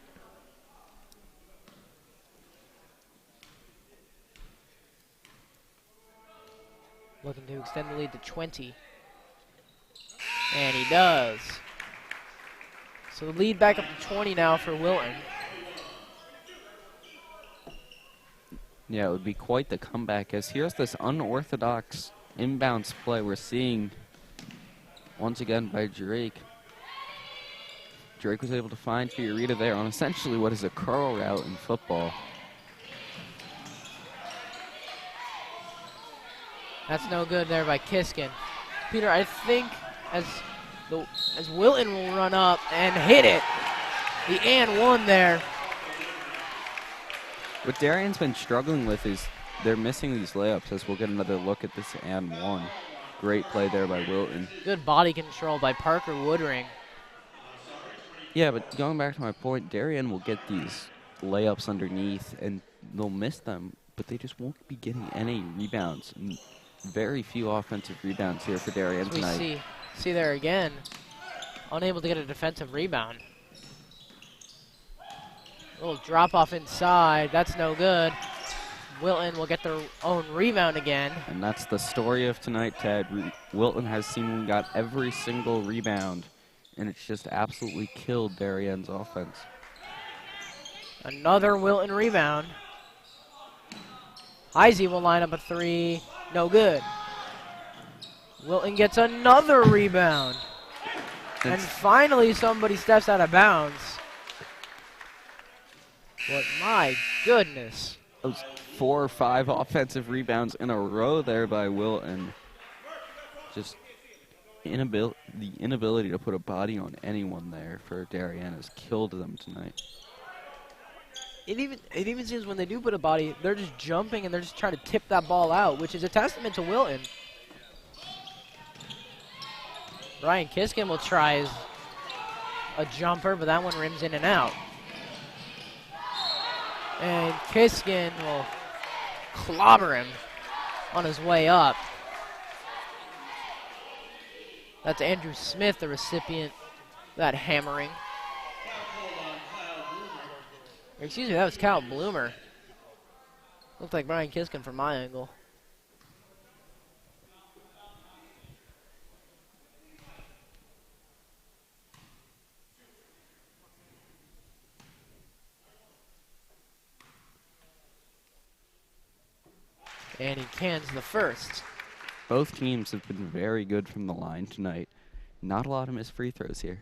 Looking to extend the lead to 20. And he does. So the lead back up to 20 now for Wilton. Yeah, it would be quite the comeback, as here's this unorthodox inbounds play we're seeing once again by Drake. Drake was able to find Fiorita there on essentially what is a curl route in football. That's no good there by Kiskin. Peter, I think as Wilton will run up and hit it, the and one there. What Darien's been struggling with is they're missing these layups, as we'll get another look at this and one. Great play there by Wilton. Good body control by Parker Woodring. Yeah, but going back to my point, Darien will get these layups underneath, and they'll miss them, but they just won't be getting any rebounds. And very few offensive rebounds here for Darien We tonight. see there again, unable to get a defensive rebound. A little drop off inside, that's no good. Wilton will get their own rebound again. And that's the story of tonight, Ted. Wilton has seemingly got every single rebound, and it's just absolutely killed Darien's offense. Another Wilton rebound. Heisey will line up a three, no good. Wilton gets another rebound. And finally somebody steps out of bounds. But my goodness. Those 4 or 5 offensive rebounds in a row there by Wilton. Just the inability to put a body on anyone there for Darien has killed them tonight. It even seems when they do put a body, they're just jumping and they're just trying to tip that ball out, which is a testament to Wilton. Brian Kiskin will try a jumper, but that one rims in and out. And Kiskin will clobber him on his way up. That's Andrew Smith, the recipient of that hammering. Excuse me, that was Kyle Bloomer. Looked like Brian Kiskin from my angle. And he cans the first. Both teams have been very good from the line tonight. Not a lot of missed free throws here.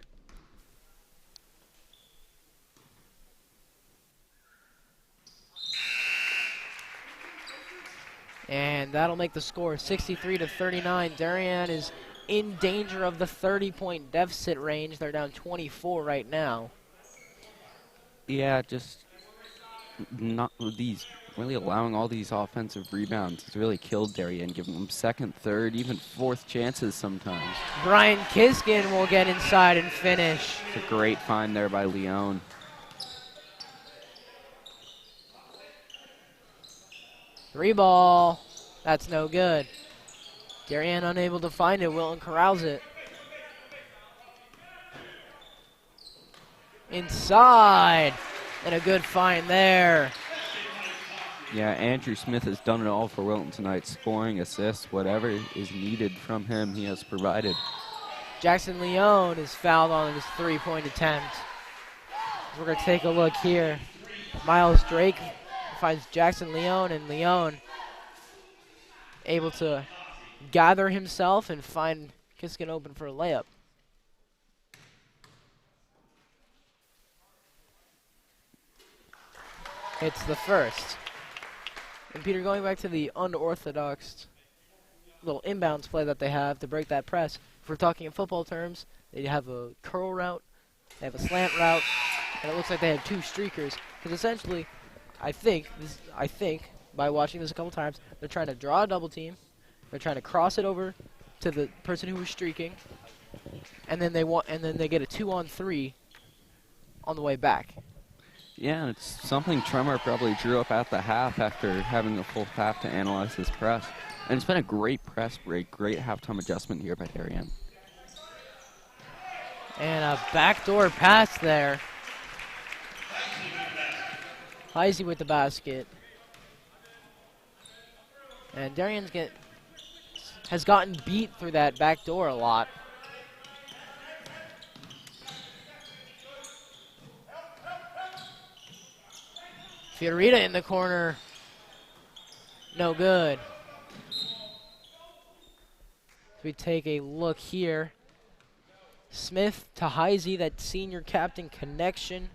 And that'll make the score 63-39. Darien is in danger of the 30-point deficit range. They're down 24 right now. Yeah, just not these really allowing all these offensive rebounds has really killed Darien, giving them second, third, even fourth chances sometimes. Brian Kiskin will get inside and finish. It's a great find there by Leone. Three ball. That's no good. Darien unable to find it. Wilton corrals it. Inside. And a good find there. Yeah, Andrew Smith has done it all for Wilton tonight. Scoring, assists, whatever is needed from him, he has provided. Jackson Leone is fouled on his three-point attempt. We're going to take a look here. Miles Drake finds Jackson Leone, and Leone able to gather himself and find Kiskin open for a layup. It's the first. And Peter, going back to the unorthodox little inbounds play that they have to break that press, if we're talking in football terms, they have a curl route, they have a slant route, and it looks like they have 2 streakers. Because essentially, I think by watching this a couple times, they're trying to draw a double team, they're trying to cross it over to the person who was streaking, and then they get a 2-on-3 on the way back. Yeah, it's something Tremor probably drew up at the half after having a full half to analyze his press. And it's been a great press break, great halftime adjustment here by Darien. And a backdoor pass there. Heisey with the basket. And Darien has gotten beat through that back door a lot. Fiorita in the corner. No good. We take a look here. Smith to Heisey, that senior captain connection.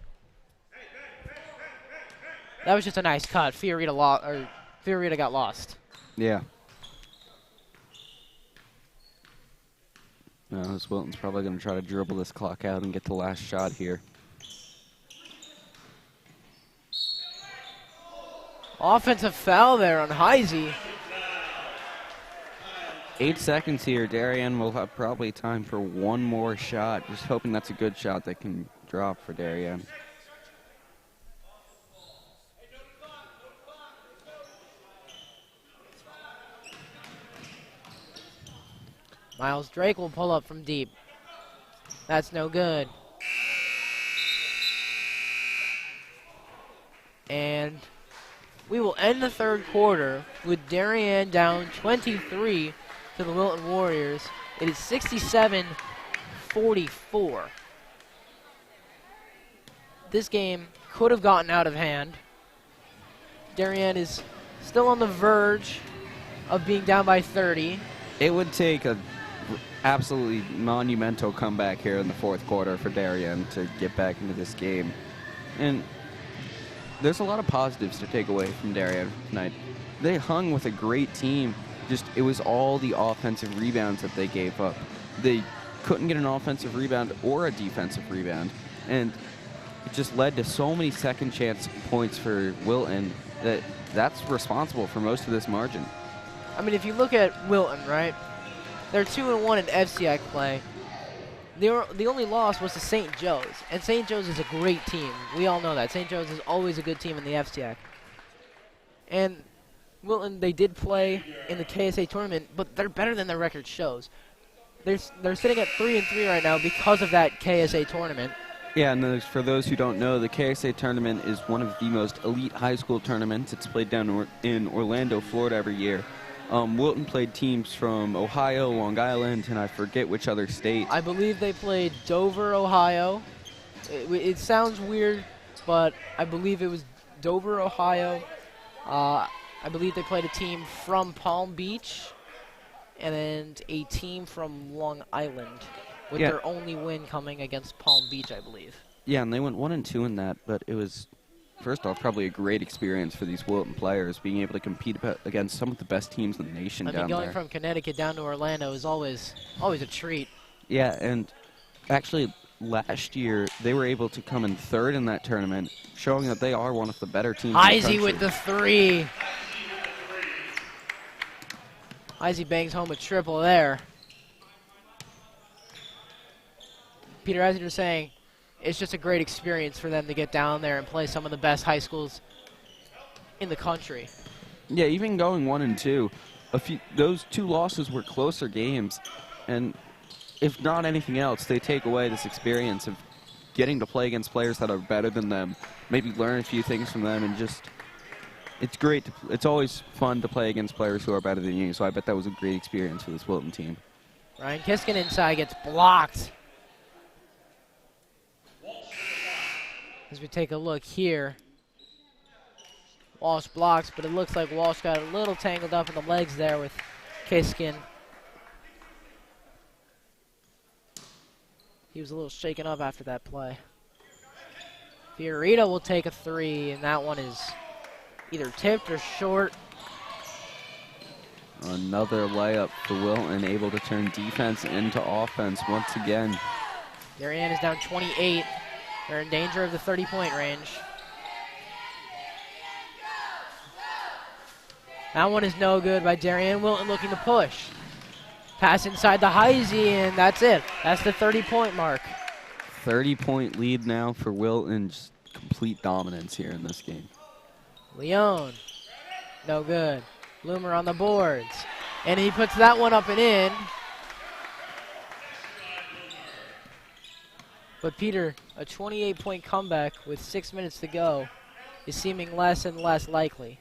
That was just a nice cut. Fiorita got lost. Yeah. No, this Wilton's probably going to try to dribble this clock out and get the last shot here. Offensive foul there on Heisey. 8 seconds here. Darien will have probably time for one more shot. Just hoping that's a good shot that can drop for Darien. Miles Drake will pull up from deep. That's no good. And we will end the third quarter with Darien down 23 to the Wilton Warriors. It is 67-44. This game could have gotten out of hand. Darien is still on the verge of being down by 30. It would take a absolutely monumental comeback here in the fourth quarter for Darien to get back into this game. And there's a lot of positives to take away from Darien tonight. They hung with a great team. Just it was all the offensive rebounds that they gave up. They couldn't get an offensive rebound or a defensive rebound. And it just led to so many second chance points for Wilton that's responsible for most of this margin. I mean, if you look at Wilton, right? They're 2-1 in FCIAC play. The only loss was to St. Joe's, and St. Joe's is a great team. We all know that. St. Joe's is always a good team in the FCIAC. And Wilton, they did play in the KSA tournament, but they're better than their record shows. They're sitting at 3-3 right now because of that KSA tournament. Yeah, and for those who don't know, the KSA tournament is one of the most elite high school tournaments. It's played down in Orlando, Florida every year. Wilton played teams from Ohio, Long Island, and I forget which other state. I believe they played Dover, Ohio. It sounds weird, but I believe it was Dover, Ohio. I believe they played a team from Palm Beach and a team from Long Island, with their only win coming against Palm Beach, I believe. Yeah, and they went 1-2 in that, but it was, first off, probably a great experience for these Wilton players, being able to compete against some of the best teams in the nation down there. I mean, going from Connecticut down to Orlando is always a treat. Yeah, and actually last year they were able to come in third in that tournament, showing that they are one of the better teams in the country. Izzy with the three. Izzy bangs home a triple there. Peter, as you were saying, it's just a great experience for them to get down there and play some of the best high schools in the country. Yeah, even going 1-2, those two losses were closer games, and if not anything else, they take away this experience of getting to play against players that are better than them, maybe learn a few things from them, and just it's great. It's always fun to play against players who are better than you, so I bet that was a great experience for this Wilton team. Ryan Kiskin inside gets blocked. As we take a look here, Walsh blocks, but it looks like Walsh got a little tangled up in the legs there with Kiskin. He was a little shaken up after that play. Fiorito will take a three, and that one is either tipped or short. Another layup for Wilton, able to turn defense into offense once again. Darien is down 28. They're in danger of the 30-point range. That one is no good by Darien. Wilton looking to push. Pass inside the Heisey, and that's it. That's the 30-point mark. 30-point lead now for Wilton. Just complete dominance here in this game. Leone, no good. Bloomer on the boards. And he puts that one up and in. But Peter, a 28-point comeback with 6 minutes to go is seeming less and less likely.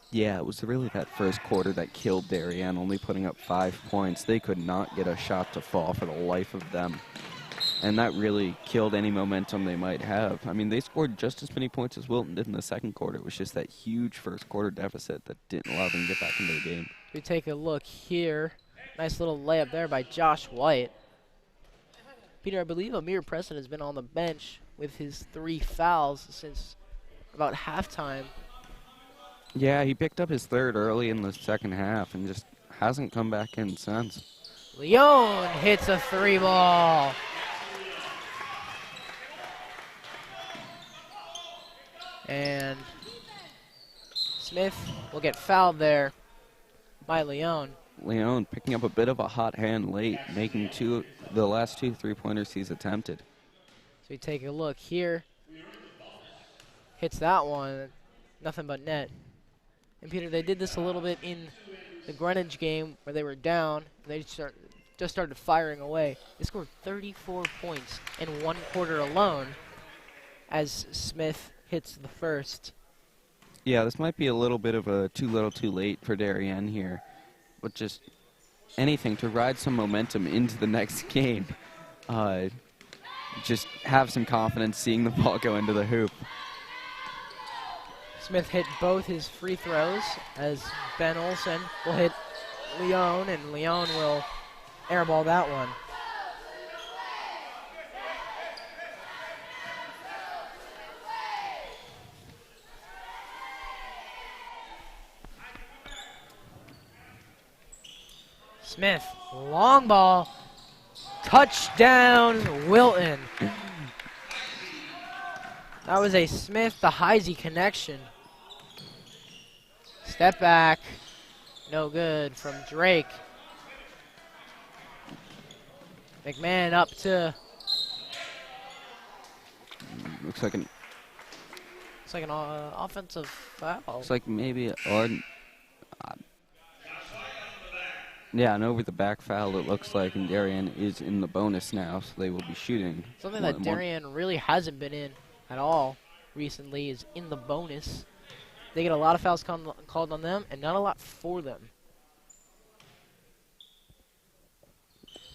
Yeah, it was really that first quarter that killed Darien, only putting up 5 points. They could not get a shot to fall for the life of them. And that really killed any momentum they might have. I mean, they scored just as many points as Wilton did in the second quarter. It was just that huge first quarter deficit that didn't allow them to get back into the game. We take a look here. Nice little layup there by Josh White. Peter, I believe Amir Preston has been on the bench with his 3 fouls since about halftime. Yeah, he picked up his third early in the second half and just hasn't come back in since. Leone hits a 3-ball. And Smith will get fouled there by Leone. Leone picking up a bit of a hot hand late, making the last 2 3-pointers he's attempted. So we take a look here. Hits that one. Nothing but net. And Peter, they did this a little bit in the Greenwich game where they were down, and they just started firing away. They scored 34 points in 1 quarter alone as Smith hits the first. Yeah, this might be a little bit of a too little too late for Darien here, but just anything to ride some momentum into the next game. Just have some confidence seeing the ball go into the hoop. Smith hit both his free throws as Ben Olsen will hit Leon, and Leon will airball that one. Smith, long ball, touchdown, Wilton. That was a Smith to Heisey connection. Step back, no good from Drake. McMahon up to. Looks like an Offensive foul. Looks like maybe yeah, an over the back foul it looks like, and Darien is in the bonus now, so they will be shooting. Something that Darien really hasn't been in at all recently is in the bonus. They get a lot of fouls called on them, and not a lot for them.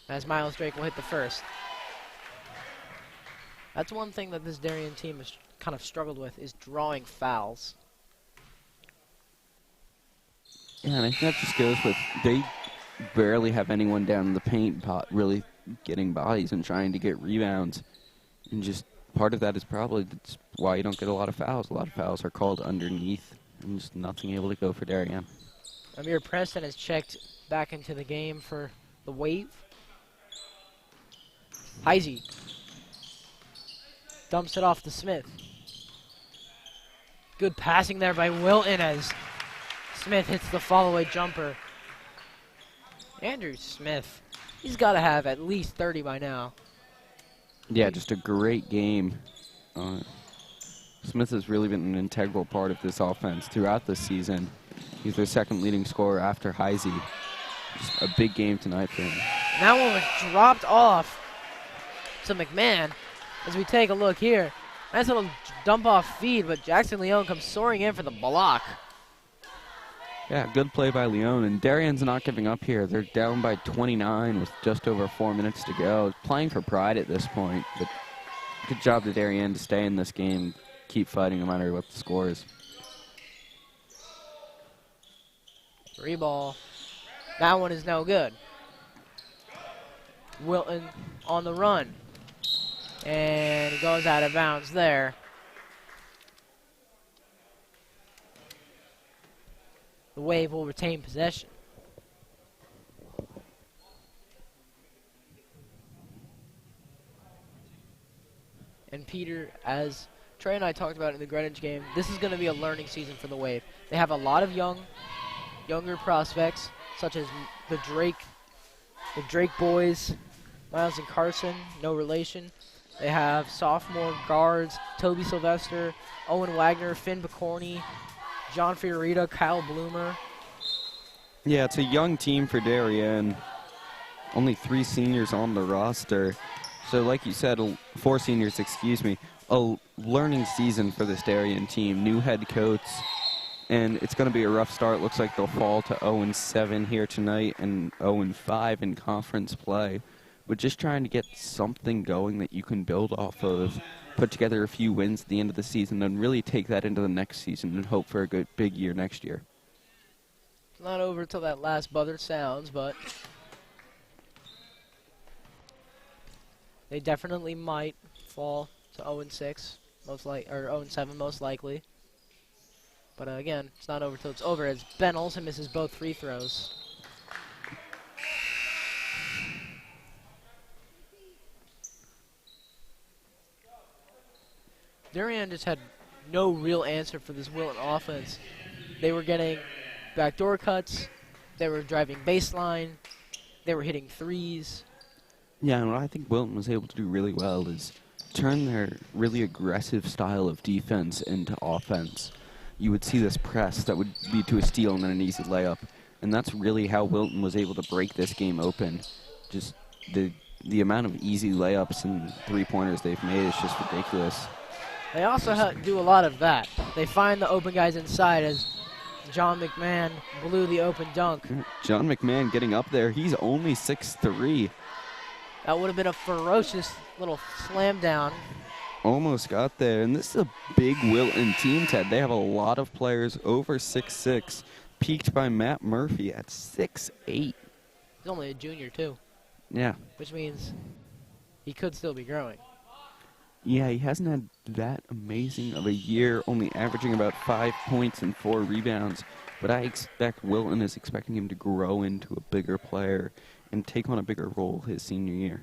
As Miles Drake will hit the first. That's one thing that this Darien team has kind of struggled with, is drawing fouls. Yeah, and I think that just goes with they barely have anyone down in the paint really getting bodies and trying to get rebounds. And just part of that is probably that's why you don't get a lot of fouls. A lot of fouls are called underneath, and just nothing able to go for Darien. Amir Preston has checked back into the game for the Wave. Heisey dumps it off to Smith. Good passing there by Wilton as Smith hits the fall-away jumper. Andrew Smith, he's got to have at least 30 by now. Yeah, just a great game. Smith has really been an integral part of this offense throughout this season. He's their second leading scorer after Heisey. Just a big game tonight for him. And that one was dropped off to McMahon. As we take a look here, nice little dump-off feed, but Jackson Leon comes soaring in for the block. Yeah, good play by Leon, and Darien's not giving up here. They're down by 29 with just over 4 minutes to go. Playing for pride at this point, but good job to Darien to stay in this game, keep fighting no matter what the score is. 3 ball. That one is no good. Wilton on the run. And he goes out of bounds there. The Wave will retain possession. And Peter, as Trey and I talked about in the Greenwich game, this is going to be a learning season for the Wave. They have a lot of younger prospects, such as the Drake boys, Miles and Carson, no relation. They have sophomore guards, Toby Sylvester, Owen Wagner, Finn Picorni, John Fiorita, Kyle Bloomer. Yeah, it's a young team for Darien. Only 3 seniors on the roster. So like you said, 4 seniors, excuse me. A learning season for this Darien team. New head coach. And it's going to be a rough start. Looks like they'll fall to 0-7 here tonight and 0-5 in conference play. But just trying to get something going that you can build off of, put together a few wins at the end of the season, and really take that into the next season and hope for a good big year next year. It's not over until that last buzzer sounds, but they definitely might fall to 0-6, or 0-7 most likely. But again, it's not over till it's over, as Ben Olsen misses both free throws. Darien just had no real answer for this Wilton offense. They were getting backdoor cuts. They were driving baseline. They were hitting threes. Yeah, and what I think Wilton was able to do really well is turn their really aggressive style of defense into offense. You would see this press that would lead to a steal and then an easy layup. And that's really how Wilton was able to break this game open. Just the amount of easy layups and three-pointers they've made is just ridiculous. They also do a lot of that. They find the open guys inside, as John McMahon blew the open dunk. John McMahon getting up there. He's only 6'3". That would have been a ferocious little slam down. Almost got there. And this is a big Wilton team, Ted. They have a lot of players over 6'6", peaked by Matt Murphy at 6'8". He's only a junior, too. Yeah. Which means he could still be growing. Yeah, he hasn't had that amazing of a year, only averaging about 5 points and 4 rebounds. But I expect Wilton is expecting him to grow into a bigger player and take on a bigger role his senior year.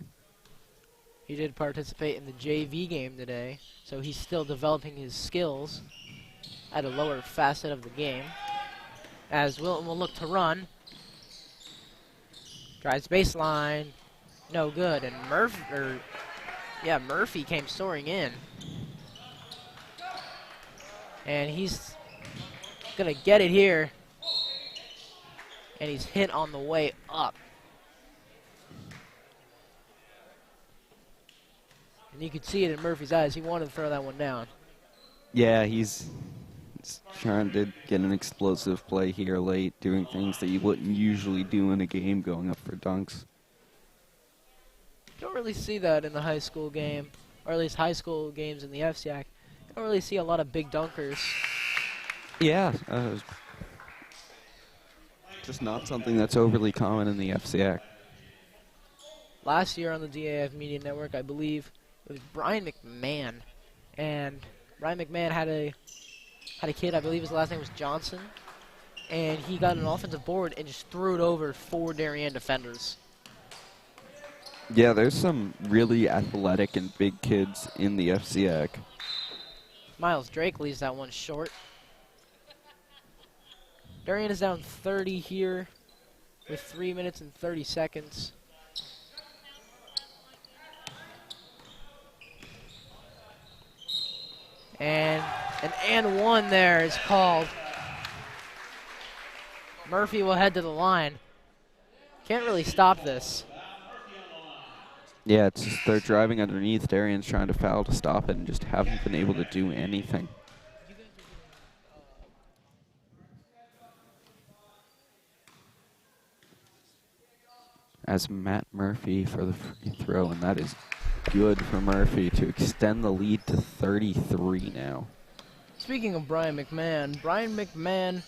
He did participate in the JV game today, so he's still developing his skills at a lower facet of the game. As Wilton will look to run. Drives baseline. No good. And Murphy came soaring in. And he's going to get it here. And he's hit on the way up. And you could see it in Murphy's eyes. He wanted to throw that one down. Yeah, he's trying to get an explosive play here late, doing things that you wouldn't usually do in a game, going up for dunks. You don't really see that in the high school game, or at least high school games in the FCIAC. You don't really see a lot of big dunkers. Yeah, just not something that's overly common in the FCIAC. Last year on the DAF Media Network, I believe it was Brian McMahon, and Brian McMahon had a kid, I believe his last name was Johnson, and he got an offensive board and just threw it over 4 Darien defenders. Yeah, there's some really athletic and big kids in the FCIAC. Miles Drake leaves that one short. Darien is down 30 here with 3 minutes and 30 seconds. And an and one there is called. Murphy will head to the line. Can't really stop this. Yeah, it's just they're driving underneath. Darien's trying to foul to stop it and just haven't been able to do anything. As Matt Murphy for the free throw, and that is good for Murphy to extend the lead to 33 now. Speaking of Brian McMahon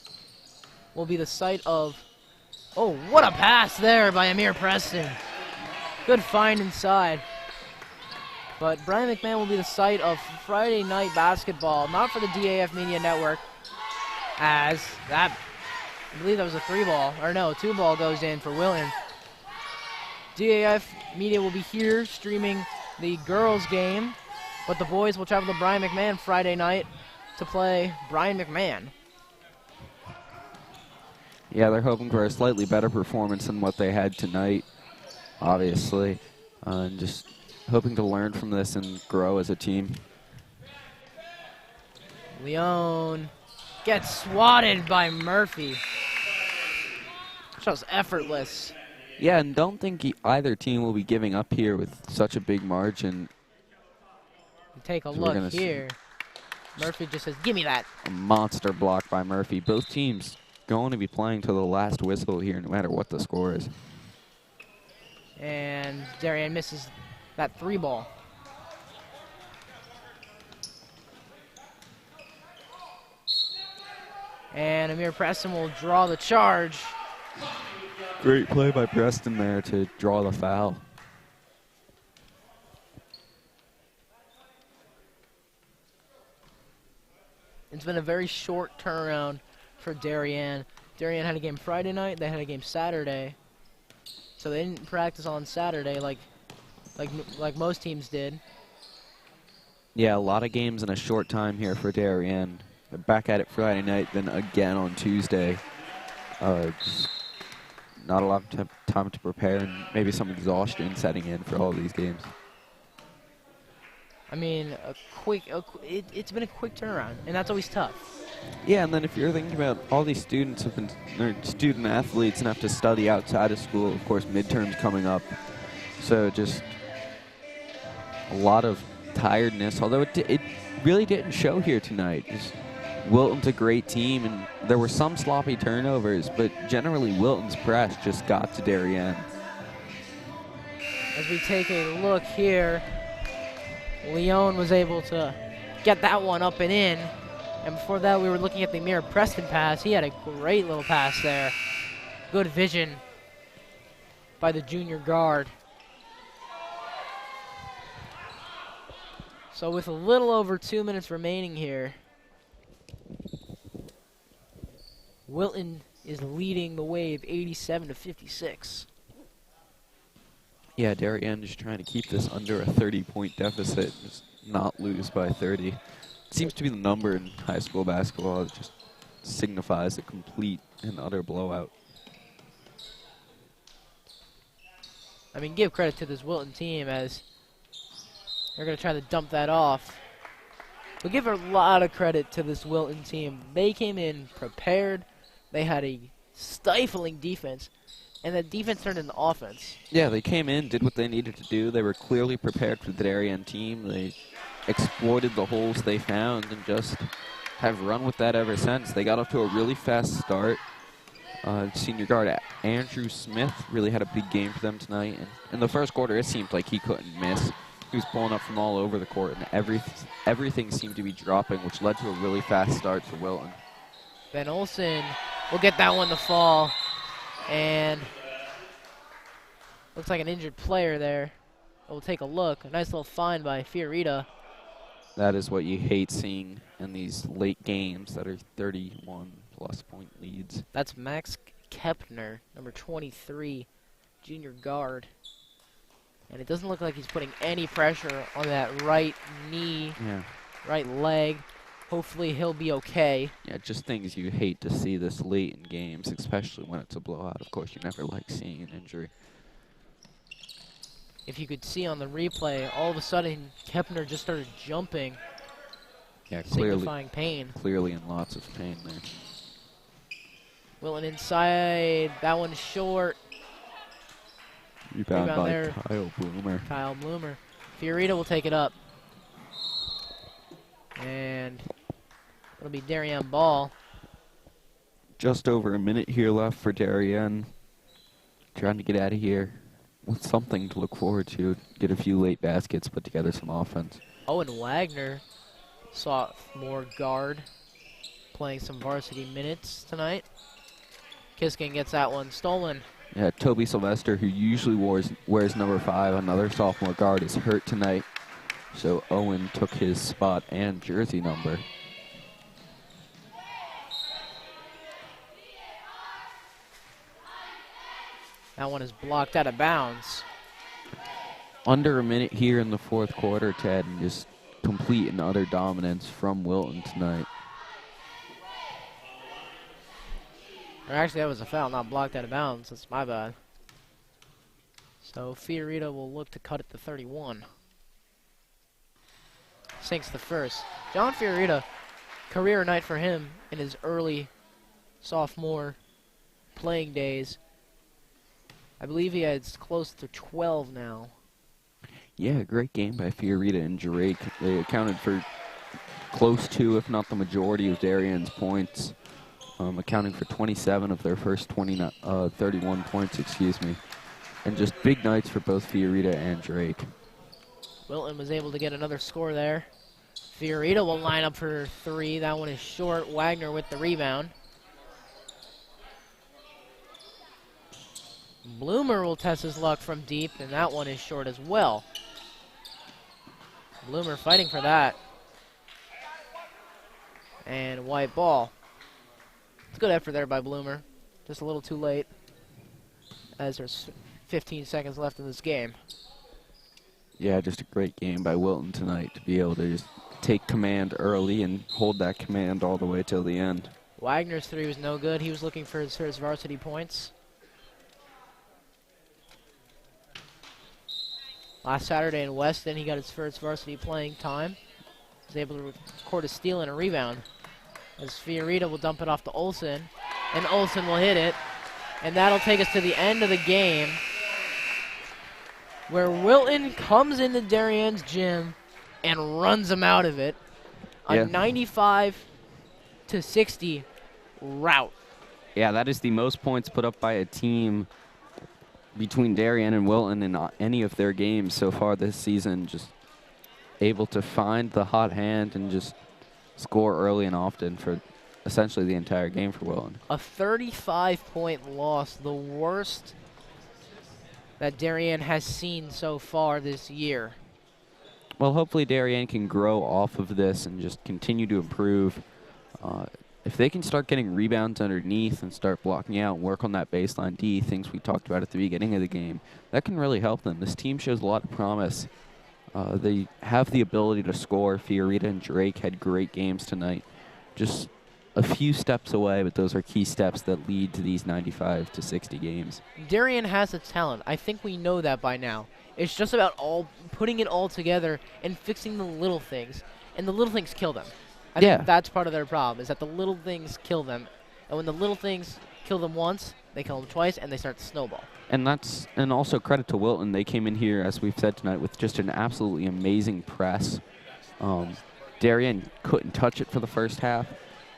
will be the site of... Oh, what a pass there by Amir Preston. Good find inside. But Brian McMahon will be the site of Friday night basketball, not for the DAF Media Network, as that, I believe that was a 3-ball, or no, 2-ball goes in for Wilton. DAF Media will be here streaming the girls' game, but the boys will travel to Brian McMahon Friday night to play Brian McMahon. Yeah, they're hoping for a slightly better performance than what they had tonight, obviously, and just hoping to learn from this and grow as a team. Leone gets swatted by Murphy. Shows effortless. Yeah, and don't think either team will be giving up here with such a big margin. Take a look here. Murphy just says, give me that. A monster block by Murphy. Both teams going to be playing to the last whistle here, no matter what the score is. And Darien misses that 3-ball. And Amir Preston will draw the charge. Great play by Preston there to draw the foul. It's been a very short turnaround for Darien. Darien had a game Friday night. They had a game Saturday. So they didn't practice on Saturday like most teams did. Yeah, a lot of games in a short time here for Darien. They're back at it Friday night, then again on Tuesday. Just not a lot of time to prepare, and maybe some exhaustion setting in for all these games. I mean, it's been a quick turnaround, and that's always tough. Yeah, and then if you're thinking about all these students have been, or student athletes and have to study outside of school, of course, midterms coming up. So just a lot of tiredness, although it really didn't show here tonight. Just Wilton's a great team, and there were some sloppy turnovers, but generally Wilton's press just got to Darien. As we take a look here, Leon was able to get that one up and in. And before that, we were looking at the Amir Preston pass. He had a great little pass there. Good vision by the junior guard. So with a little over 2 minutes remaining here, Wilton is leading the Wave 87-56. Yeah, Darien just trying to keep this under a 30-point deficit, just not lose by 30. Seems to be the number in high school basketball. It just signifies a complete and utter blowout. I mean, give credit to this Wilton team as they're going to try to dump that off. But give a lot of credit to this Wilton team. They came in prepared. They had a stifling defense, and that defense turned into offense. Yeah, they came in, did what they needed to do. They were clearly prepared for the Darien team. They exploited the holes they found and just have run with that ever since. They got off to a really fast start. Senior guard Andrew Smith really had a big game for them tonight. And in the first quarter, it seemed like he couldn't miss. He was pulling up from all over the court, and everything seemed to be dropping, which led to a really fast start for Wilton. Ben Olsen will get that one to fall. And looks like an injured player there. We'll take a look. A nice little find by Fiorita. That is what you hate seeing in these late games that are 31-plus point leads. That's Max Kepner, number 23, junior guard. And it doesn't look like he's putting any pressure on that right knee, right leg. Hopefully he'll be okay. Yeah, just things you hate to see this late in games, especially when it's a blowout. Of course, you never like seeing an injury. If you could see on the replay, all of a sudden Kepner just started jumping. Yeah, signifying pain. Clearly in lots of pain there. Wilton inside. That one's short. Rebound by there. Kyle Bloomer. Kyle Bloomer. Fiorita will take it up. And it'll be Darien ball. Just over a minute here left for Darien. Trying to get out of here with something to look forward to. Get a few late baskets, put together some offense. Owen Wagner, sophomore guard, playing some varsity minutes tonight. Kiskin gets that one stolen. Yeah, Toby Sylvester, who usually wears number 5, another sophomore guard, is hurt tonight. So Owen took his spot and jersey number. That one is blocked out of bounds. Under a minute here in the fourth quarter, Ted, and just complete and utter dominance from Wilton tonight. Or actually, that was a foul, not blocked out of bounds. That's my bad. So Fiorita will look to cut it to 31. Sinks the first. John Fiorita, career night for him in his early sophomore playing days. I believe he has close to 12 now. Yeah, great game by Fiorita and Drake. They accounted for close to, if not the majority, of Darien's points, accounting for 27 of their first 31 points, and just big nights for both Fiorita and Drake. Wilton was able to get another score there. Fiorita will line up for 3. That one is short. Wagner with the rebound. Bloomer will test his luck from deep, and that one is short as well. Bloomer fighting for that. And white ball. It's a good effort there by Bloomer. Just a little too late, as there's 15 seconds left in this game. Yeah, just a great game by Wilton tonight to be able to just take command early and hold that command all the way till the end. Wagner's 3 was no good. He was looking for his first varsity points. Last Saturday in Weston, he got his first varsity playing time. He was able to record a steal and a rebound. as Fiorita will dump it off to Olsen, and Olsen will hit it. And that'll take us to the end of the game, where Wilton comes into Darien's gym and runs them out of it. A 95-60 rout. Yeah, that is the most points put up by a team between Darien and Wilton in any of their games so far this season. Just able to find the hot hand and just score early and often for essentially the entire game for Wilton. A 35-point loss, the worst that Darien has seen so far this year. Well, hopefully Darien can grow off of this and just continue to improve. If they can start getting rebounds underneath and start blocking out and work on that baseline D, things we talked about at the beginning of the game, that can really help them. This team shows a lot of promise. They have the ability to score. Fiorita and Drake had great games tonight. Just a few steps away, but those are key steps that lead to these 95-60 games. Darien has the talent. I think we know that by now. It's just about putting it all together and fixing the little things. And the little things kill them. I think that's part of their problem, is that the little things kill them. And when the little things kill them once, they kill them twice, and they start to snowball. And also credit to Wilton. They came in here, as we've said tonight, with just an absolutely amazing press. Darien couldn't touch it for the first half.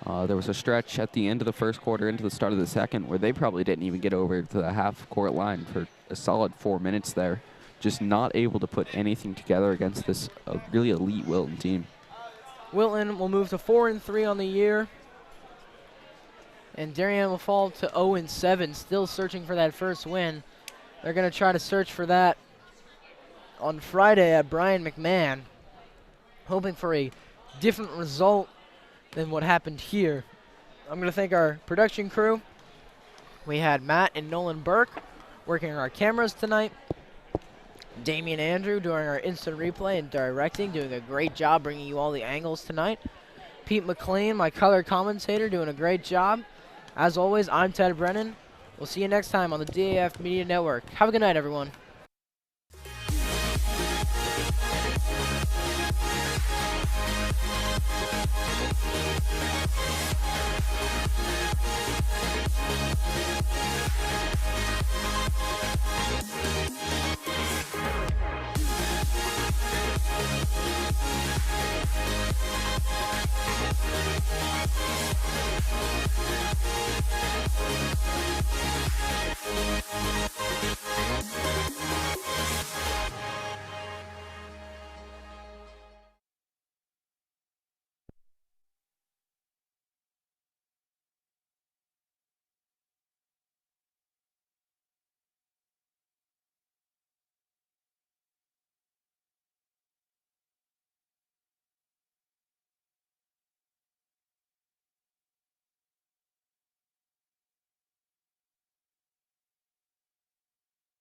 There was a stretch at the end of the first quarter into the start of the second where they probably didn't even get over to the half-court line for a solid 4 minutes there. Just not able to put anything together against this really elite Wilton team. Wilton will move to 4-3 on the year. And Darien will fall to 0-7, still searching for that first win. They're going to try to search for that on Friday at Brian McMahon, hoping for a different result than what happened here. I'm going to thank our production crew. We had Matt and Nolan Burke working on our cameras tonight. Damian Andrew doing our instant replay and directing, doing a great job bringing you all the angles tonight. Pete McLean, my color commentator, doing a great job. As always, I'm Ted Brennan. We'll see you next time on the DAF Media Network. Have a good night, everyone.